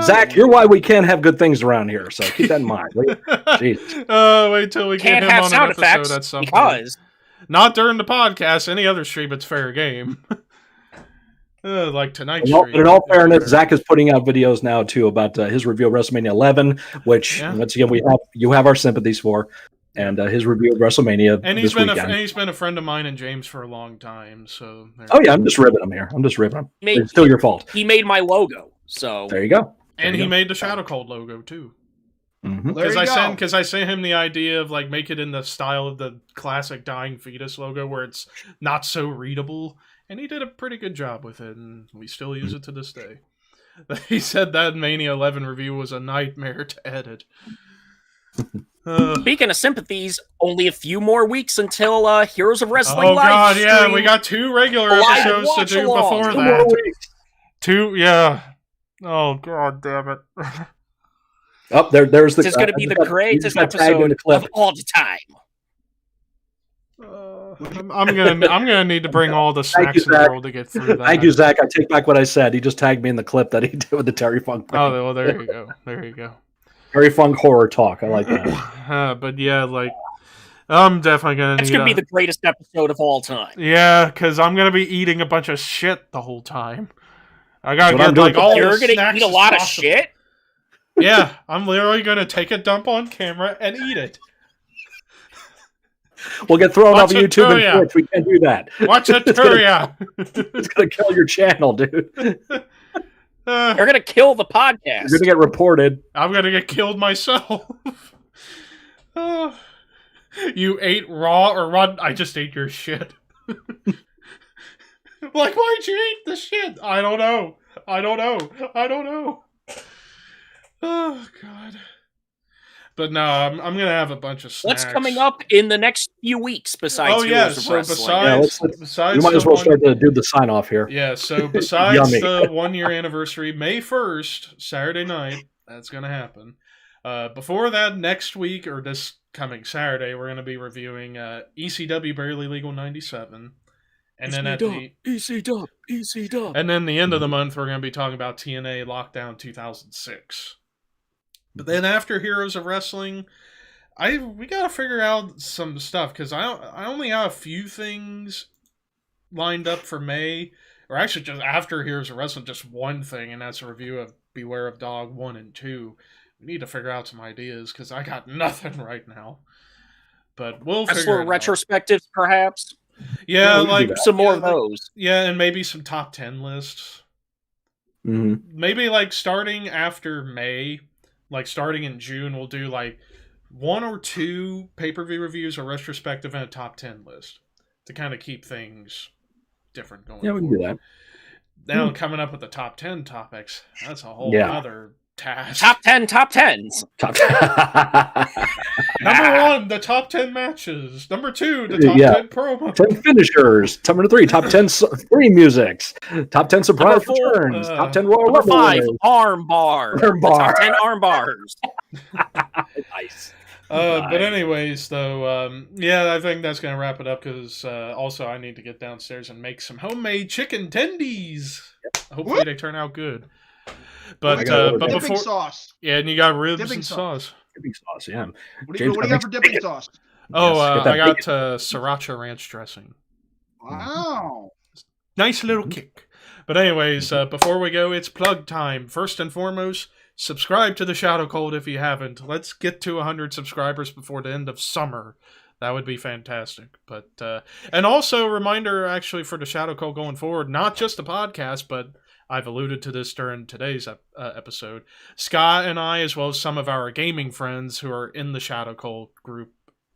Zach, you're why we can't have good things around here, so keep that in mind. Jeez. Wait till we Can't get him have on sound an episode effects at some because point. Not during the podcast. Any other stream, it's fair game. Like tonight's stream. In all fairness, Zach is putting out videos now too about his review of WrestleMania 11, which once again you have our sympathies for, and his review of WrestleMania. And he's been a friend of mine and James for a long time. So I'm just ribbing him here. It's still your fault. He made my logo, so there you go. And he made the Shadow Cold logo too. Because I sent him the idea of like make it in the style of the classic Dying Fetus logo where it's not so readable, and he did a pretty good job with it, and we still use it to this day. He said that Mania 11 review was a nightmare to edit. Speaking of sympathies, only a few more weeks until Heroes of Wrestling live God, stream. yeah, we got 2 regular episodes to do before that. 2, yeah. Oh god, damn it. Oh, there's the. This is going to be the greatest episode of all the time. I'm gonna need to bring all the snacks in the world to get through that. Thank you, Zach. I take back what I said. He just tagged me in the clip that he did with the Terry Funk. Oh, well, there you go. There you go. Terry Funk horror talk. I like that. But yeah, like I'm definitely gonna. It's gonna be the greatest episode of all time. Yeah, because I'm gonna be eating a bunch of shit the whole time. I gotta get like all You're the gonna eat a lot of shit. Yeah, I'm literally gonna take a dump on camera and eat it. We'll get thrown off YouTube and Twitch. We can't do that. Watch it, Turia. It's gonna kill your channel, dude. You're gonna kill the podcast. You're gonna get reported. I'm gonna get killed myself. You ate raw or raw? I just ate your shit. Like, why'd you eat the shit? I don't know. Oh god. But no, I'm gonna have a bunch of snacks. What's coming up in the next few weeks besides Heroes of Wrestling? Besides you might as well start to do the sign off here. Yeah, so besides the 1-year anniversary, May 1st, Saturday night, that's gonna happen. Before that, next week or this coming Saturday, we're gonna be reviewing ECW Barely Legal 97. And then at the ECW. And then the end of the month, we're going to be talking about TNA Lockdown 2006. But then after Heroes of Wrestling, we got to figure out some stuff because I only have a few things lined up for May, or actually just after Heroes of Wrestling, just one thing, and that's a review of Beware of Dog 1 and 2. We need to figure out some ideas because I got nothing right now. But we'll figure it out. Retrospectives, perhaps. Yeah, like some more of those. Yeah, and maybe some top 10 lists. Mm-hmm. Maybe like starting after May, like starting in June, we'll do like 1 or 2 pay-per-view reviews, a retrospective, and a top 10 list to kind of keep things different going. Yeah, we can do that. Now coming up with the top 10 topics, that's a whole other task. Top 10 top 10s. Number 1, the top 10 matches. Number 2, the top 10 promos. 10 finishers. Number 3, top 10 theme musics. Top 10 surprise Number 4, returns. Top 10 Royal Number Rumble 5, winners. arm bar. Arm The bar. top 10 arm bars. Nice. But anyways, though, yeah, I think that's going to wrap it up because also I need to get downstairs and make some homemade chicken tendies. Hopefully they turn out good. But dipping before, sauce. yeah, and you got ribs Dipping and sauce. sauce. Dipping sauce, yeah. What do you got for dipping sauce? Oh, Yes, get that I got bacon. sriracha ranch dressing. Wow. Nice little kick. But anyways, before we go, it's plug time. First and foremost, subscribe to the Shadow Cult if you haven't. Let's get to 100 subscribers before the end of summer. That would be fantastic. But and also a reminder, actually, for the Shadow Cult going forward, not just the podcast, but I've alluded to this during today's episode. Scott and I, as well as some of our gaming friends who are in the Shadow Cult group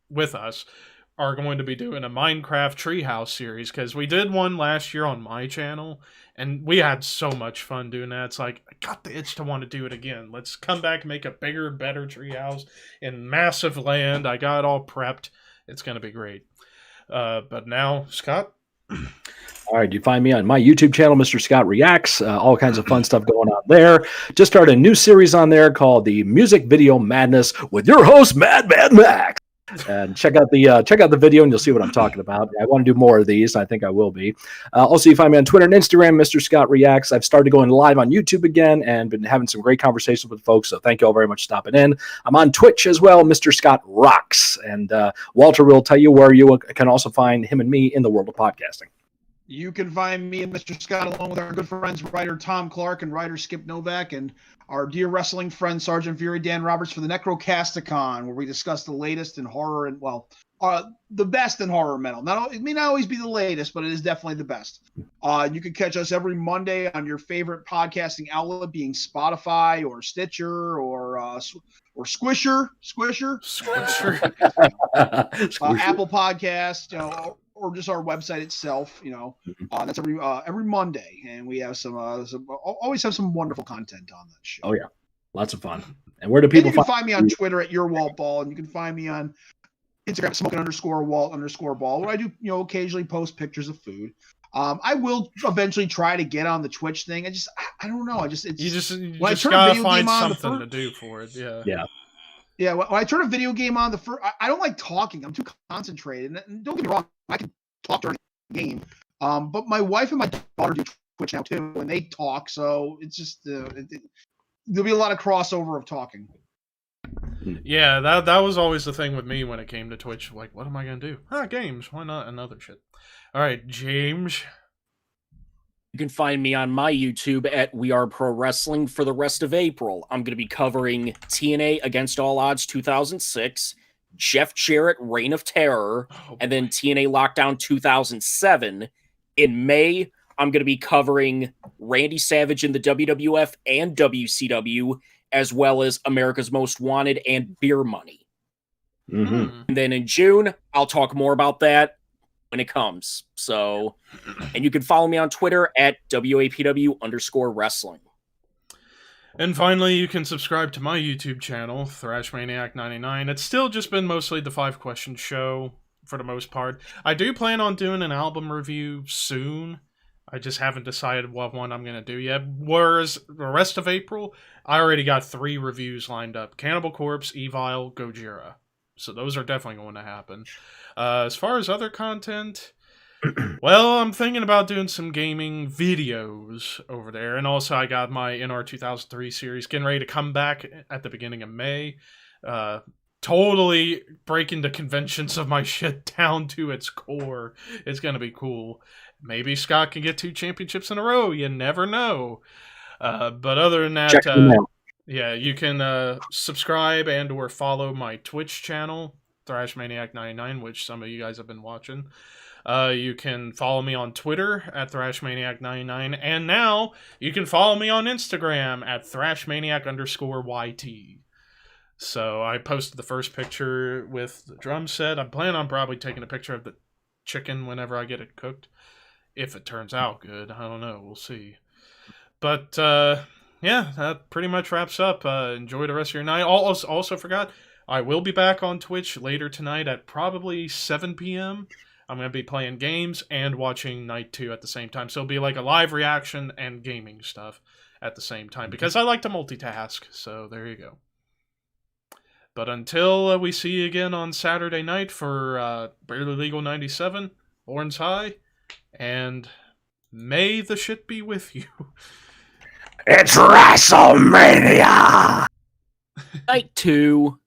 with us, are going to be doing a Minecraft Treehouse series, because we did one last year on my channel, and we had so much fun doing that. It's like, I got the itch to want to do it again. Let's come back and make a bigger, better treehouse in massive land. I got it all prepped. It's going to be great. But now, Scott? All right, you find me on my YouTube channel, Mr. Scott Reacts. All kinds of fun stuff going on there. Just started a new series on there called the Music Video Madness with your host, Mad Max. And check out the video, and you'll see what I'm talking about. I want to do more of these. I think I will be. Also, you find me on Twitter and Instagram, Mr. Scott Reacts. I've started going live on YouTube again and been having some great conversations with folks. So thank you all very much for stopping in. I'm on Twitch as well, Mr. Scott Rocks, and Walter will tell you where you can also find him and me in the world of podcasting. You can find me and Mr. Scott along with our good friends, writer Tom Clark and writer Skip Novak, and our dear wrestling friend, Sergeant Fury Dan Roberts, for the Necrocasticon, where we discuss the latest in horror and, well, the best in horror metal. It may not always be the latest, but it is definitely the best. You can catch us every Monday on your favorite podcasting outlet, being Spotify or Stitcher or Squisher, Apple Podcasts, or just our website itself. That's every Monday, and we have always have some wonderful content on that show. Oh yeah, lots of fun. And where do people you can find me on Twitter at your Walt Ball, and you can find me on Instagram smoking_Walt_ball, where I do occasionally post pictures of food. I will eventually try to get on the Twitch thing. I don't know. You just gotta find something to do for it. Yeah. Yeah, when I turn a video game on, I don't like talking. I'm too concentrated. And don't get me wrong, I can talk during the game. But my wife and my daughter do Twitch now too, and they talk. So it's just there'll be a lot of crossover of talking. Yeah, that was always the thing with me when it came to Twitch. Like, what am I gonna do? Games. Why not another shit? All right, James. You can find me on my YouTube at We Are Pro Wrestling for the rest of April. I'm going to be covering TNA Against All Odds 2006, Jeff Jarrett Reign of Terror, and then TNA Lockdown 2007. In May, I'm going to be covering Randy Savage in the WWF and WCW, as well as America's Most Wanted and Beer Money. Mm-hmm. And then in June, I'll talk more about that when it comes. So, and you can follow me on Twitter at WAPW_wrestling. And finally, you can subscribe to my YouTube channel, ThrashManiac99. It's still just been mostly the 5-question show for the most part. I do plan on doing an album review soon. I just haven't decided what one I'm going to do yet. Whereas the rest of April, I already got 3 reviews lined up. Cannibal Corpse, Evil, Gojira. So those are definitely going to happen. As far as other content, well, I'm thinking about doing some gaming videos over there. And also I got my NR 2003 series getting ready to come back at the beginning of May. Totally breaking the conventions of my shit down to its core. It's going to be cool. Maybe Scott can get 2 championships in a row. You never know. But other than that, yeah, you can subscribe and or follow my Twitch channel, ThrashManiac99, which some of you guys have been watching. You can follow me on Twitter at ThrashManiac99, and now you can follow me on Instagram at ThrashManiac_YT. So I posted the first picture with the drum set. I'm planning on probably taking a picture of the chicken whenever I get it cooked. If it turns out good, I don't know. We'll see. But, yeah, that pretty much wraps up. Enjoy the rest of your night. Also forgot, I will be back on Twitch later tonight at probably 7 p.m. I'm going to be playing games and watching Night 2 at the same time. So it'll be like a live reaction and gaming stuff at the same time, because I like to multitask. So there you go. But until we see you again on Saturday night for Barely Legal 97, Horns High, and may the shit be with you. It's WrestleMania! Night 2.